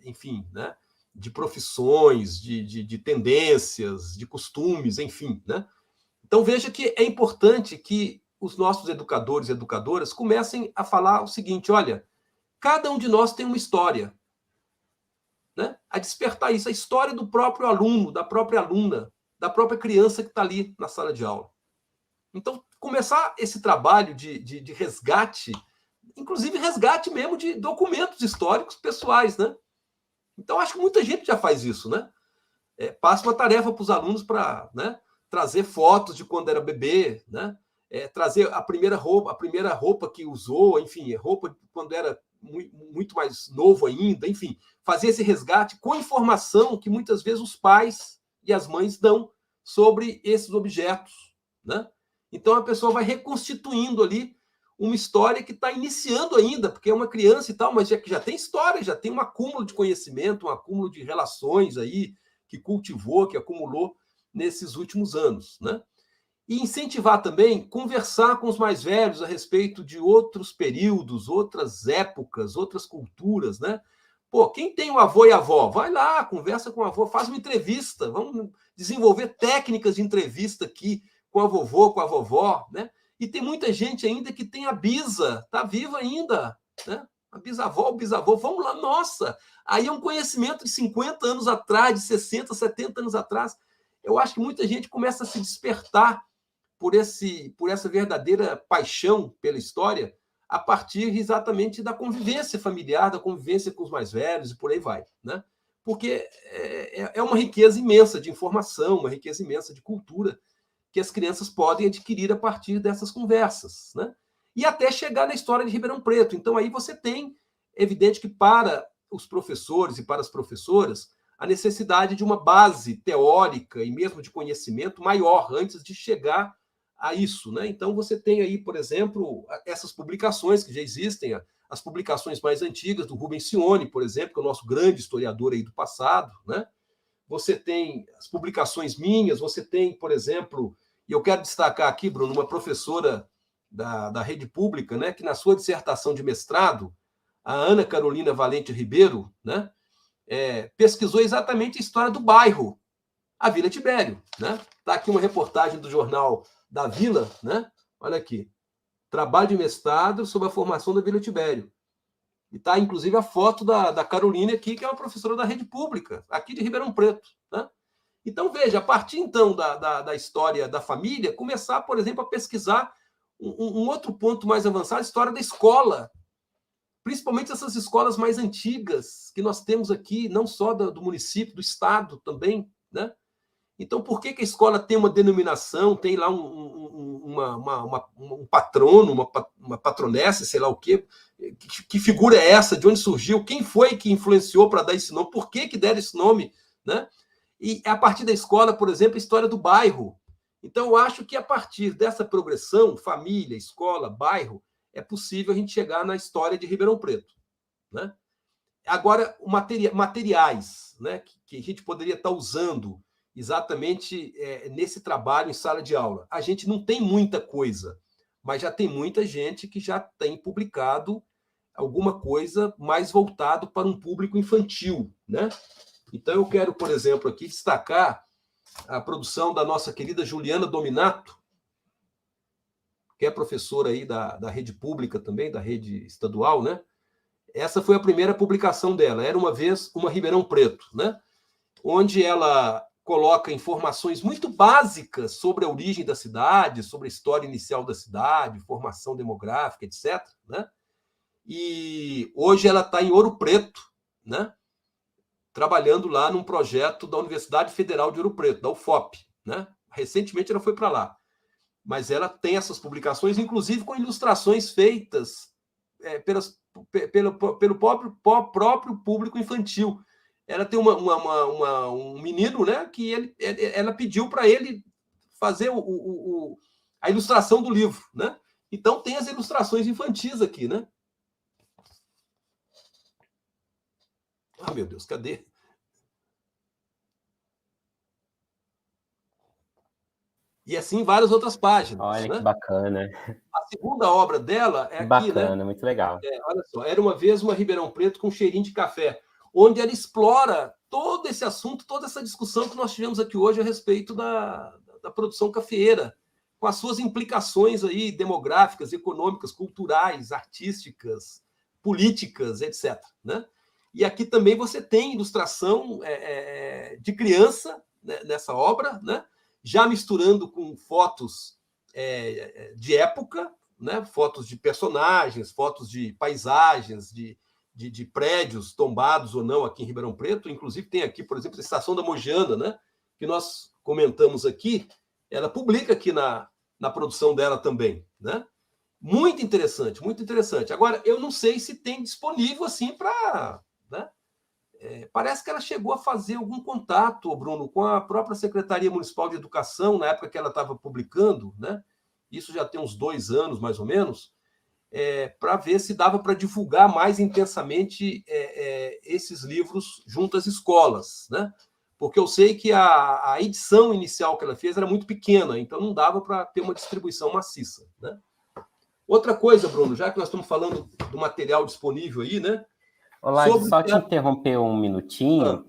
enfim, né, de profissões, de tendências, de costumes, enfim. Né? Então, veja que é importante que os nossos educadores e educadoras comecem a falar o seguinte, olha, cada um de nós tem uma história, né? A despertar isso, a história do próprio aluno, da própria aluna, da própria criança que está ali na sala de aula. Então, começar esse trabalho de resgate, inclusive resgate mesmo de documentos históricos pessoais, né? Então, acho que muita gente já faz isso, né? Passa uma tarefa para os alunos para, né, trazer fotos de quando era bebê, né? Trazer a primeira roupa que usou, enfim, roupa de quando era muito mais novo ainda, enfim, fazer esse resgate com informação que muitas vezes os pais e as mães dão sobre esses objetos, né? Então a pessoa vai reconstituindo ali uma história que está iniciando ainda, porque é uma criança e tal, mas já tem história, já tem um acúmulo de conhecimento, um acúmulo de relações aí que cultivou, que acumulou nesses últimos anos, né? E incentivar também, conversar com os mais velhos a respeito de outros períodos, outras épocas, outras culturas, né? Pô, quem tem o avô e a avó, vai lá, conversa com o avô, faz uma entrevista, vamos desenvolver técnicas de entrevista aqui com a vovô, com a vovó, né? E tem muita gente ainda que tem a bisa, tá viva ainda, né? A bisavó, o bisavô, vamos lá, nossa! Aí é um conhecimento de 50 anos atrás, de 60, 70 anos atrás. Eu acho que muita gente começa a se despertar por essa verdadeira paixão pela história a partir exatamente da convivência familiar, da convivência com os mais velhos e por aí vai, né? Porque é uma riqueza imensa de informação, uma riqueza imensa de cultura que as crianças podem adquirir a partir dessas conversas, né? E até chegar na história de Ribeirão Preto. Então aí você tem, evidente que para os professores e para as professoras, a necessidade de uma base teórica e mesmo de conhecimento maior antes de chegar a isso, né? Então você tem aí, por exemplo, essas publicações que já existem, as publicações mais antigas do Rubens Cioni, por exemplo, que é o nosso grande historiador aí do passado, né? Você tem as publicações minhas, você tem, por exemplo, e eu quero destacar aqui, Bruno, uma professora da rede pública, né, que na sua dissertação de mestrado, a Ana Carolina Valente Ribeiro, né, pesquisou exatamente a história do bairro, a Vila Tibério, né? Está aqui uma reportagem do jornal da Vila, né? Olha aqui, trabalho de mestrado sobre a formação da Vila Tibério. E está, inclusive, a foto da Carolina aqui, que é uma professora da rede pública, aqui de Ribeirão Preto. Né? Então, veja, a partir, então, da história da família, começar, por exemplo, a pesquisar Um outro ponto mais avançado, a história da escola, principalmente essas escolas mais antigas que nós temos aqui, não só do município, do estado também, né? Então, por que a escola tem uma denominação, tem lá um patrono, uma patronessa, sei lá o quê? Que figura é essa? De onde surgiu? Quem foi que influenciou para dar esse nome? Por que deram esse nome? Né? E a partir da escola, por exemplo, a história do bairro. Então, eu acho que a partir dessa progressão, família, escola, bairro, é possível a gente chegar na história de Ribeirão Preto. Né? Agora, materiais, né, que a gente poderia estar usando exatamente nesse trabalho em sala de aula. A gente não tem muita coisa, mas já tem muita gente que já tem publicado alguma coisa mais voltado para um público infantil, né? Então, eu quero, por exemplo, aqui destacar a produção da nossa querida Juliana Dominato, que é professora aí da rede pública também, da rede estadual, né? Essa foi a primeira publicação dela, Era Uma Vez Uma Ribeirão Preto, né? Onde ela coloca informações muito básicas sobre a origem da cidade, sobre a história inicial da cidade, formação demográfica, etc. Né? E hoje ela está em Ouro Preto, né? Trabalhando lá num projeto da Universidade Federal de Ouro Preto, da UFOP. Né? Recentemente ela foi para lá. Mas ela tem essas publicações, inclusive com ilustrações feitas pelo próprio público infantil. Ela tem um menino, né, que ela pediu para ele fazer a ilustração do livro, né? Então tem as ilustrações infantis aqui, né? Ah, meu Deus, cadê? E assim várias outras páginas. Olha, né? que bacana. A segunda obra dela é aqui, Bacana, né? muito legal. Olha só, Era Uma Vez Uma Ribeirão Preto com cheirinho de café, onde ela explora todo esse assunto, toda essa discussão que nós tivemos aqui hoje a respeito da produção cafeeira, com as suas implicações aí demográficas, econômicas, culturais, artísticas, políticas, etc. Né? E aqui também você tem ilustração de criança, né, nessa obra, né? Já misturando com fotos de época, né? Fotos de personagens, fotos de paisagens, de prédios tombados ou não aqui em Ribeirão Preto. Inclusive tem aqui, por exemplo, a Estação da Mogiana, né? Que nós comentamos aqui. Ela publica aqui na produção dela também. Né? Muito interessante, muito interessante. Agora, eu não sei se tem disponível assim para... Né? Parece que ela chegou a fazer algum contato, Bruno, com a própria Secretaria Municipal de Educação, na época que ela estava publicando, né? Isso já tem uns 2 anos, mais ou menos, para ver se dava para divulgar mais intensamente esses livros junto às escolas, né? Porque eu sei que a edição inicial que ela fez era muito pequena, então não dava para ter uma distribuição maciça, né? Outra coisa, Bruno, já que nós estamos falando do material disponível aí, né? Olá, só te interromper um minutinho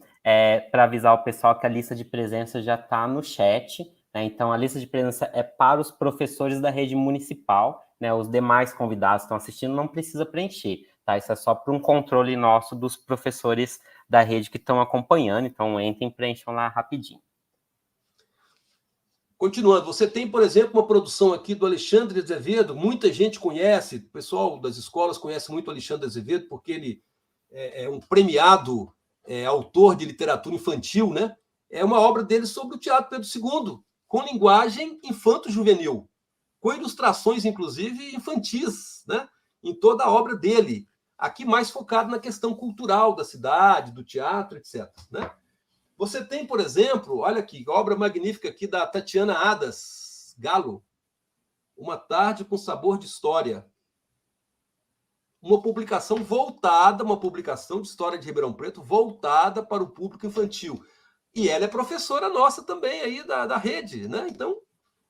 para avisar o pessoal que a lista de presença já está no chat. Né? Então, a lista de presença é para os professores da rede municipal. Né? Os demais convidados que estão assistindo não precisa preencher. Tá? Isso é só para um controle nosso dos professores da rede que estão acompanhando. Então, entrem e preencham lá rapidinho. Continuando, você tem, por exemplo, uma produção aqui do Alexandre Azevedo. Muita gente conhece, o pessoal das escolas conhece muito o Alexandre Azevedo, porque ele é um premiado autor de literatura infantil, né? É uma obra dele sobre o Teatro Pedro II, com linguagem infanto-juvenil, com ilustrações, inclusive, infantis, né? Em toda a obra dele. Aqui mais focado na questão cultural da cidade, do teatro, etc. Né? Você tem, por exemplo, olha aqui, obra magnífica aqui da Tatiana Adas Galo, Uma Tarde com Sabor de História. Uma publicação de história de Ribeirão Preto voltada para o público infantil. E ela é professora nossa também aí da rede, né? Então,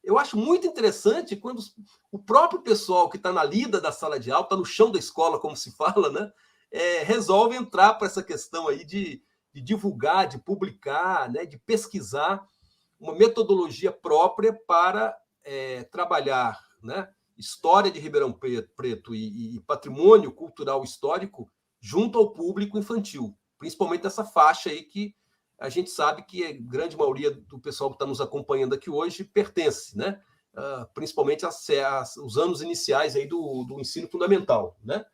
eu acho muito interessante quando o próprio pessoal que está na lida da sala de aula, está no chão da escola, como se fala, né? Resolve entrar para essa questão aí de divulgar, de publicar, né? De pesquisar uma metodologia própria para trabalhar, né? História de Ribeirão Preto e patrimônio cultural histórico junto ao público infantil, principalmente essa faixa aí que a gente sabe que a grande maioria do pessoal que está nos acompanhando aqui hoje pertence, né? principalmente os anos iniciais aí do ensino fundamental, né?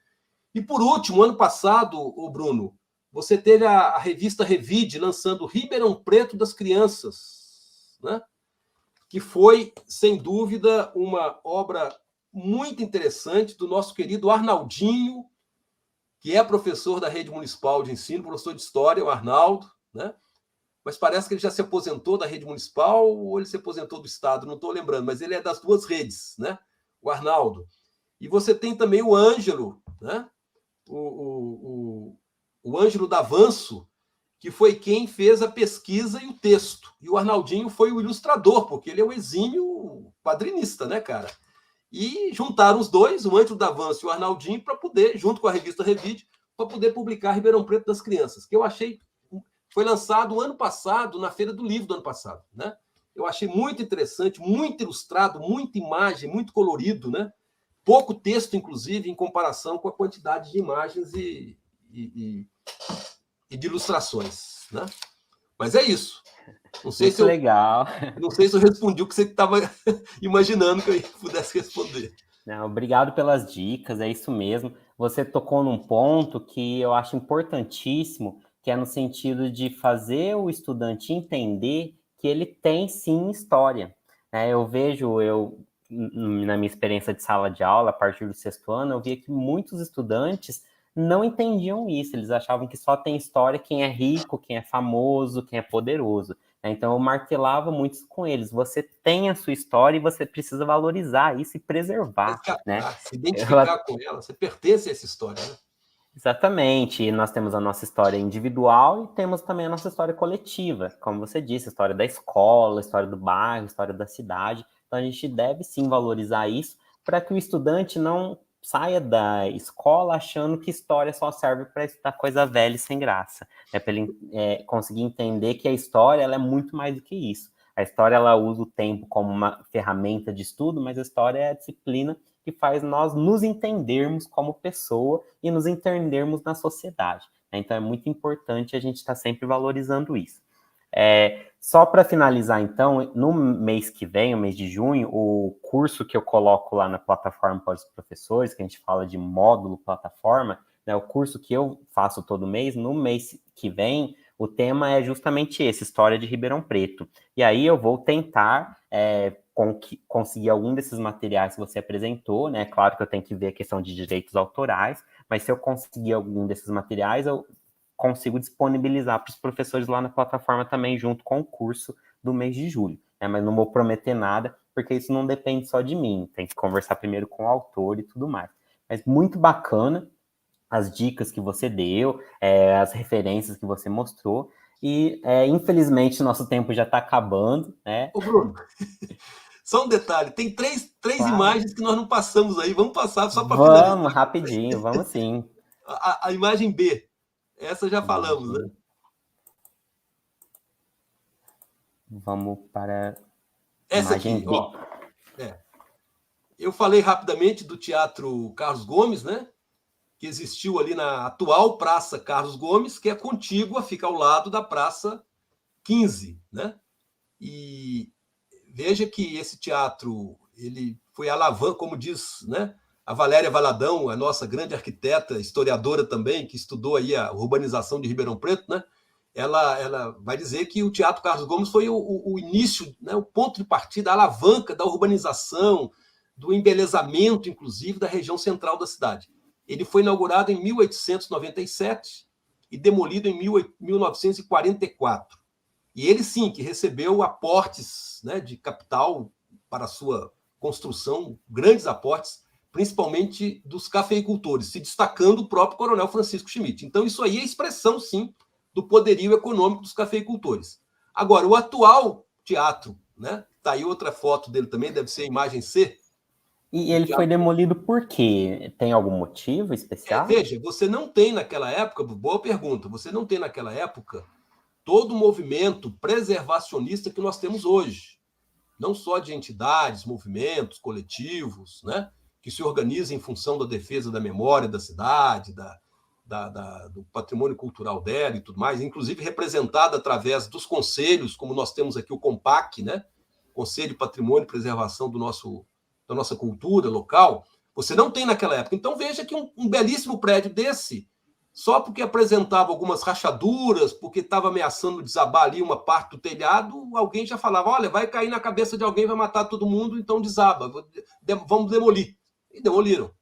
E, por último, ano passado, o Bruno, você teve a revista Revide lançando Ribeirão Preto das Crianças, né? Que foi, sem dúvida, uma obra muito interessante do nosso querido Arnaldinho, que é professor da Rede Municipal de Ensino, professor de História, o Arnaldo, né? Mas parece que ele já se aposentou da Rede Municipal ou ele se aposentou do Estado, não estou lembrando, mas ele é das duas redes, né? O Arnaldo. E você tem também o Ângelo, né? O Ângelo Davanço, que foi quem fez a pesquisa e o texto. E o Arnaldinho foi o ilustrador, porque ele é o exímio quadrinista, né, cara? E juntaram os dois, o Ângelo Davanço e o Arnaldinho, para poder, junto com a revista Revide, para poder publicar Ribeirão Preto das Crianças, que eu achei, foi lançado ano passado, na Feira do Livro do ano passado, né? Eu achei muito interessante, muito ilustrado, muita imagem, muito colorido, né? Pouco texto, inclusive, em comparação com a quantidade de imagens e de ilustrações, né? Mas é isso. Não sei Muito legal. Não sei se eu respondi o que você estava imaginando que eu pudesse responder. Não, obrigado pelas dicas, é isso mesmo. Você tocou num ponto que eu acho importantíssimo, que é no sentido de fazer o estudante entender que ele tem sim história. Eu vejo, na minha experiência de sala de aula, a partir do 6º ano, eu via que muitos estudantes não entendiam isso, eles achavam que só tem história quem é rico, quem é famoso, quem é poderoso. Então, eu martelava muito isso com eles. Você tem a sua história e você precisa valorizar isso e preservar, né? Se identificar com ela, você pertence a essa história, né? Exatamente. E nós temos a nossa história individual e temos também a nossa história coletiva. Como você disse, a história da escola, a história do bairro, a história da cidade. Então, a gente deve sim valorizar isso para que o estudante não saia da escola achando que história só serve para estudar coisa velha e sem graça. Para ele conseguir entender que a história ela é muito mais do que isso. A história ela usa o tempo como uma ferramenta de estudo, mas a história é a disciplina que faz nós nos entendermos como pessoa e nos entendermos na sociedade. Então é muito importante a gente estar sempre valorizando isso. Só para finalizar, então, no mês que vem, o mês de junho, o curso que eu coloco lá na plataforma para os professores, que a gente fala de módulo plataforma, né, o curso que eu faço todo mês, no mês que vem, o tema é justamente esse, História de Ribeirão Preto. E aí eu vou tentar conseguir algum desses materiais que você apresentou, né? Claro que eu tenho que ver a questão de direitos autorais, mas se eu conseguir algum desses materiais, eu consigo disponibilizar para os professores lá na plataforma também, junto com o curso do mês de julho. Mas não vou prometer nada, porque isso não depende só de mim. Tem que conversar primeiro com o autor e tudo mais. Mas muito bacana as dicas que você deu, as referências que você mostrou. E, infelizmente, nosso tempo já está acabando, né? Ô, Bruno, só um detalhe. Tem três Claro. imagens que nós não passamos aí. Vamos passar só para finalizar. Vamos, rapidinho, vamos sim. A imagem B. Essa já falamos, né? Vamos para essa imagem aqui, B. ó. Eu falei rapidamente do Teatro Carlos Gomes, né? Que existiu ali na atual Praça Carlos Gomes, que é contígua, fica ao lado da Praça 15, né? E veja que esse teatro, ele foi alavanca, como diz, né? A Valéria Valadão, a nossa grande arquiteta, historiadora também, que estudou aí a urbanização de Ribeirão Preto, né? Ela vai dizer que o Teatro Carlos Gomes foi o início, né? O ponto de partida, a alavanca da urbanização, do embelezamento, inclusive, da região central da cidade. Ele foi inaugurado em 1897 e demolido em 1944. E ele, sim, que recebeu aportes, né, de capital para a sua construção, grandes aportes, principalmente dos cafeicultores, se destacando o próprio Coronel Francisco Schmidt. Então, isso aí é expressão, sim, do poderio econômico dos cafeicultores. Agora, o atual teatro, né? Está aí outra foto dele também, deve ser a imagem C. E ele foi demolido por quê? Tem algum motivo especial? Veja, você não tem naquela época, boa pergunta, você não tem naquela época todo o movimento preservacionista que nós temos hoje. Não só de entidades, movimentos, coletivos, né, que se organizam em função da defesa da memória da cidade, do patrimônio cultural dela e tudo mais, inclusive representada através dos conselhos, como nós temos aqui o COMPAC, né, Conselho de Patrimônio e Preservação da nossa cultura local, você não tem naquela época. Então veja que um belíssimo prédio desse, só porque apresentava algumas rachaduras, porque estava ameaçando desabar ali uma parte do telhado, alguém já falava, olha, vai cair na cabeça de alguém, vai matar todo mundo, então desaba, vamos demolir. E demoliram.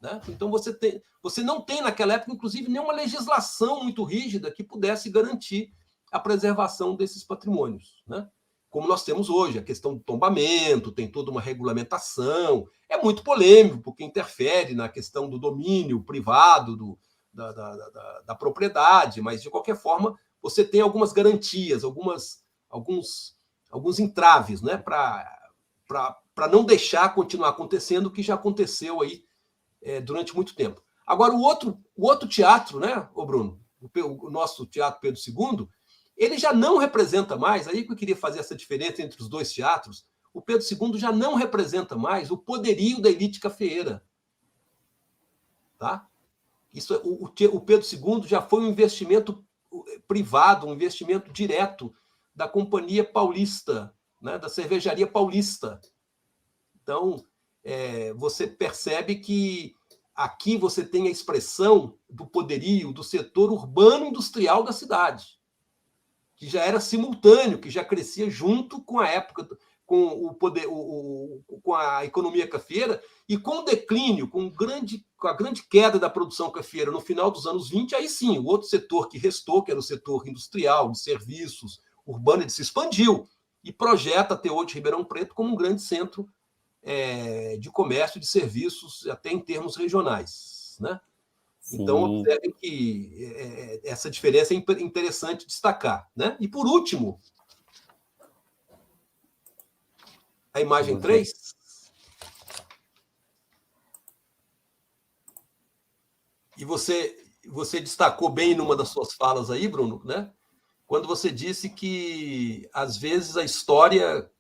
Né? Então você não tem naquela época, inclusive, nenhuma legislação muito rígida que pudesse garantir a preservação desses patrimônios, né? Como nós temos hoje, a questão do tombamento, tem toda uma regulamentação, é muito polêmico, porque interfere na questão do domínio privado da propriedade, mas, de qualquer forma, você tem algumas garantias, alguns entraves, né, para não deixar continuar acontecendo o que já aconteceu aí durante muito tempo. Agora, o outro teatro, né, Bruno, o nosso Teatro Pedro II, ele já não representa mais, aí que eu queria fazer essa diferença entre os dois teatros, o Pedro II já não representa mais o poderio da elite cafeeira. Tá? O Pedro II já foi um investimento privado, um investimento direto da Companhia Paulista, né, da Cervejaria Paulista. Então, você percebe que aqui você tem a expressão do poderio do setor urbano-industrial da cidade, que já era simultâneo, que já crescia junto com a época, com o poder, com a economia cafeeira, e com o declínio, com a grande queda da produção cafeeira no final dos anos 20, aí sim, o outro setor que restou, que era o setor industrial, de serviços, urbano, ele se expandiu e projeta até hoje Ribeirão Preto como um grande centro de comércio, de serviços, até em termos regionais, né? Sim. Então, observem que essa diferença é interessante destacar, né? E, por último, a imagem 3. E você destacou bem numa das suas falas aí, Bruno, né? Quando você disse que, às vezes, a história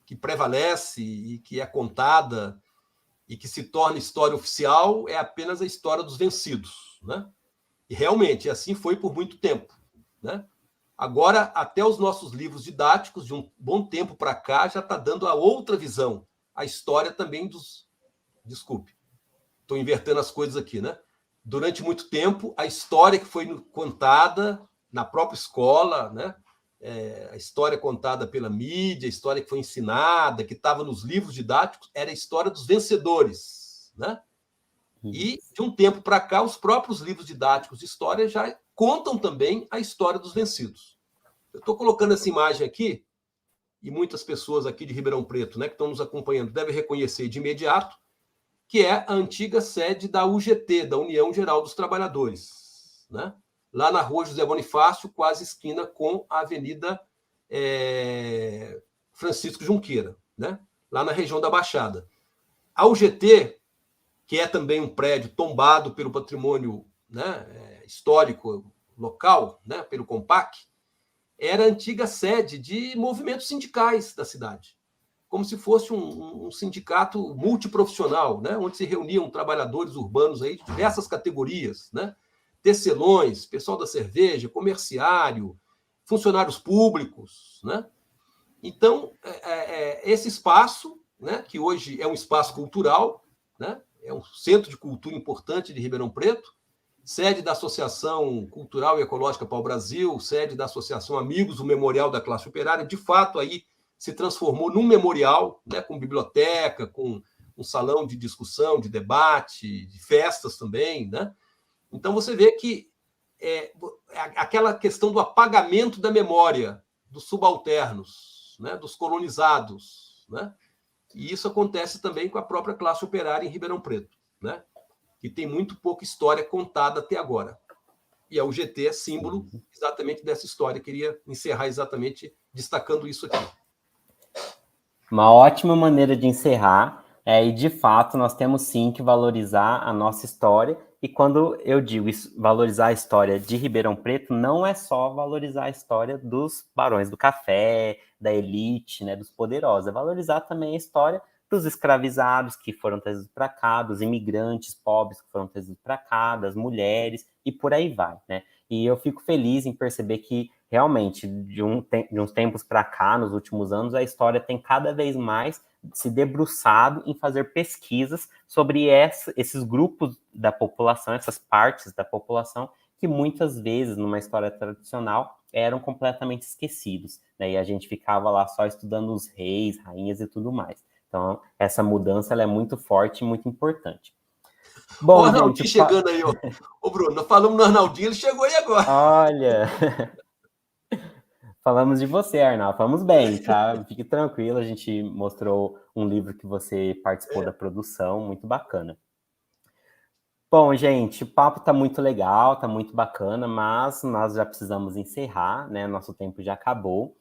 que prevalece e que é contada e que se torna história oficial é apenas a história dos vencidos, né? E realmente, assim foi por muito tempo, né? Agora, até os nossos livros didáticos, de um bom tempo para cá, já está dando a outra visão, a história também dos... Desculpe, estou invertendo as coisas aqui, né? Durante muito tempo, a história que foi contada na própria escola, né? A história contada pela mídia, a história que foi ensinada, que estava nos livros didáticos, era a história dos vencedores, né? E, de um tempo para cá, os próprios livros didáticos de história já contam também a história dos vencidos. Eu estou colocando essa imagem aqui, e muitas pessoas aqui de Ribeirão Preto, né, que estão nos acompanhando, devem reconhecer de imediato, que é a antiga sede da UGT, da União Geral dos Trabalhadores, né? Lá na rua José Bonifácio, quase esquina com a Avenida Francisco Junqueira, né? Lá na região da Baixada. A UGT, que é também um prédio tombado pelo patrimônio, né, histórico local, né, pelo Compac, era a antiga sede de movimentos sindicais da cidade, como se fosse um sindicato multiprofissional, né, onde se reuniam trabalhadores urbanos aí de diversas categorias, né, tecelões, pessoal da cerveja, comerciário, funcionários públicos, né? Então, esse espaço, né, que hoje é um espaço cultural, né, é um centro de cultura importante de Ribeirão Preto, sede da Associação Cultural e Ecológica Pau-Brasil, sede da Associação Amigos do Memorial da Classe Operária, de fato, aí se transformou num memorial, né, com biblioteca, com um salão de discussão, de debate, de festas também, né? Então, você vê que aquela questão do apagamento da memória dos subalternos, né, dos colonizados, né? E isso acontece também com a própria classe operária em Ribeirão Preto, né? Que tem muito pouca história contada até agora. E a UGT é símbolo exatamente dessa história. Eu queria encerrar exatamente destacando isso aqui. Uma ótima maneira de encerrar, e de fato nós temos sim que valorizar a nossa história, e quando eu digo valorizar a história de Ribeirão Preto, não é só valorizar a história dos barões do café, da elite, né, dos poderosos, é valorizar também a história dos escravizados que foram trazidos para cá, dos imigrantes pobres que foram trazidos para cá, das mulheres, e por aí vai, né? E eu fico feliz em perceber que, realmente, de uns tempos para cá, nos últimos anos, a história tem cada vez mais se debruçado em fazer pesquisas sobre esses grupos da população, essas partes da população, que muitas vezes, numa história tradicional, eram completamente esquecidos, né? E a gente ficava lá só estudando os reis, rainhas e tudo mais. Então, essa mudança ela é muito forte e muito importante. O Bom, gente, Arnaldinho chegando aí, ó. Ô, Bruno, nós falamos no Arnaldinho, ele chegou aí agora. olha, falamos de você, Arnaldo, falamos bem, tá? Fique tranquilo, a gente mostrou um livro que você participou da produção, muito bacana. Bom, gente, o papo tá muito legal, tá muito bacana, mas nós já precisamos encerrar, né? Nosso tempo já acabou.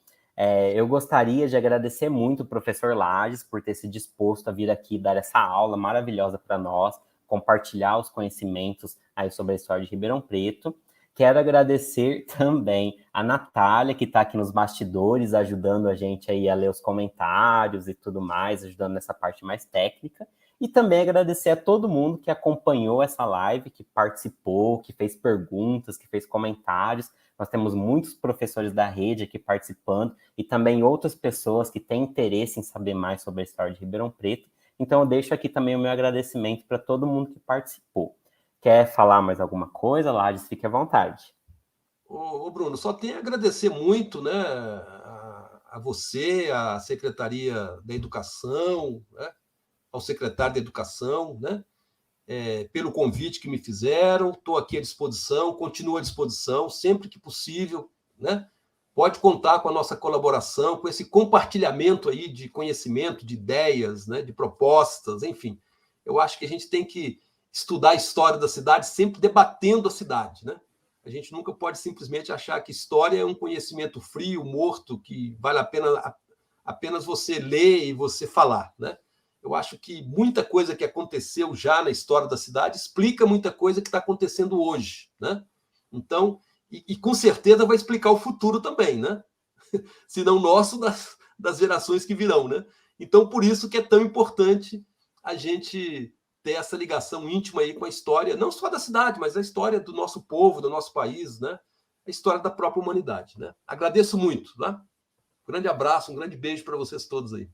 Eu gostaria de agradecer muito o professor Lages por ter se disposto a vir aqui dar essa aula maravilhosa para nós, compartilhar os conhecimentos aí sobre a história de Ribeirão Preto. Quero agradecer também a Natália, que está aqui nos bastidores, ajudando a gente aí a ler os comentários e tudo mais, ajudando nessa parte mais técnica. E também agradecer a todo mundo que acompanhou essa live, que participou, que fez perguntas, que fez comentários. Nós temos muitos professores da rede aqui participando e também outras pessoas que têm interesse em saber mais sobre a história de Ribeirão Preto. Então eu deixo aqui também o meu agradecimento para todo mundo que participou. Quer falar mais alguma coisa, Lages? Fique à vontade. Ô, Bruno, só tenho a agradecer muito, né, a você, à Secretaria da Educação, né, ao secretário da Educação, né, pelo convite que me fizeram. Estou aqui à disposição, continuo à disposição, sempre que possível, né? Pode contar com a nossa colaboração, com esse compartilhamento aí de conhecimento, de ideias, né, de propostas, enfim. Eu acho que a gente tem que estudar a história da cidade sempre debatendo a cidade, né? A gente nunca pode simplesmente achar que história é um conhecimento frio, morto, que vale a pena apenas você ler e você falar, né? Eu acho que muita coisa que aconteceu já na história da cidade explica muita coisa que está acontecendo hoje, né? Então, e com certeza vai explicar o futuro também, né? Se não nosso, das gerações que virão, né? Então, por isso que é tão importante a gente ter essa ligação íntima aí com a história, não só da cidade, mas a história do nosso povo, do nosso país, né? A história da própria humanidade, né? Agradeço muito, tá? Um grande abraço, um grande beijo para vocês todos aí.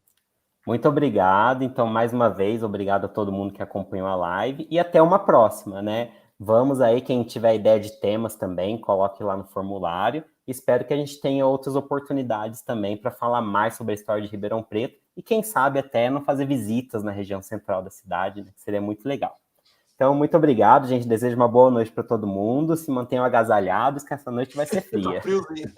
Muito obrigado. Então, mais uma vez, obrigado a todo mundo que acompanhou a live e até uma próxima, né? Vamos aí, quem tiver ideia de temas também, coloque lá no formulário. Espero que a gente tenha outras oportunidades também para falar mais sobre a história de Ribeirão Preto e quem sabe até não fazer visitas na região central da cidade, né? Seria muito legal. Então, muito obrigado, gente. Desejo uma boa noite para todo mundo. Se mantenham agasalhados, que essa noite vai ser Tá fria. friozinho.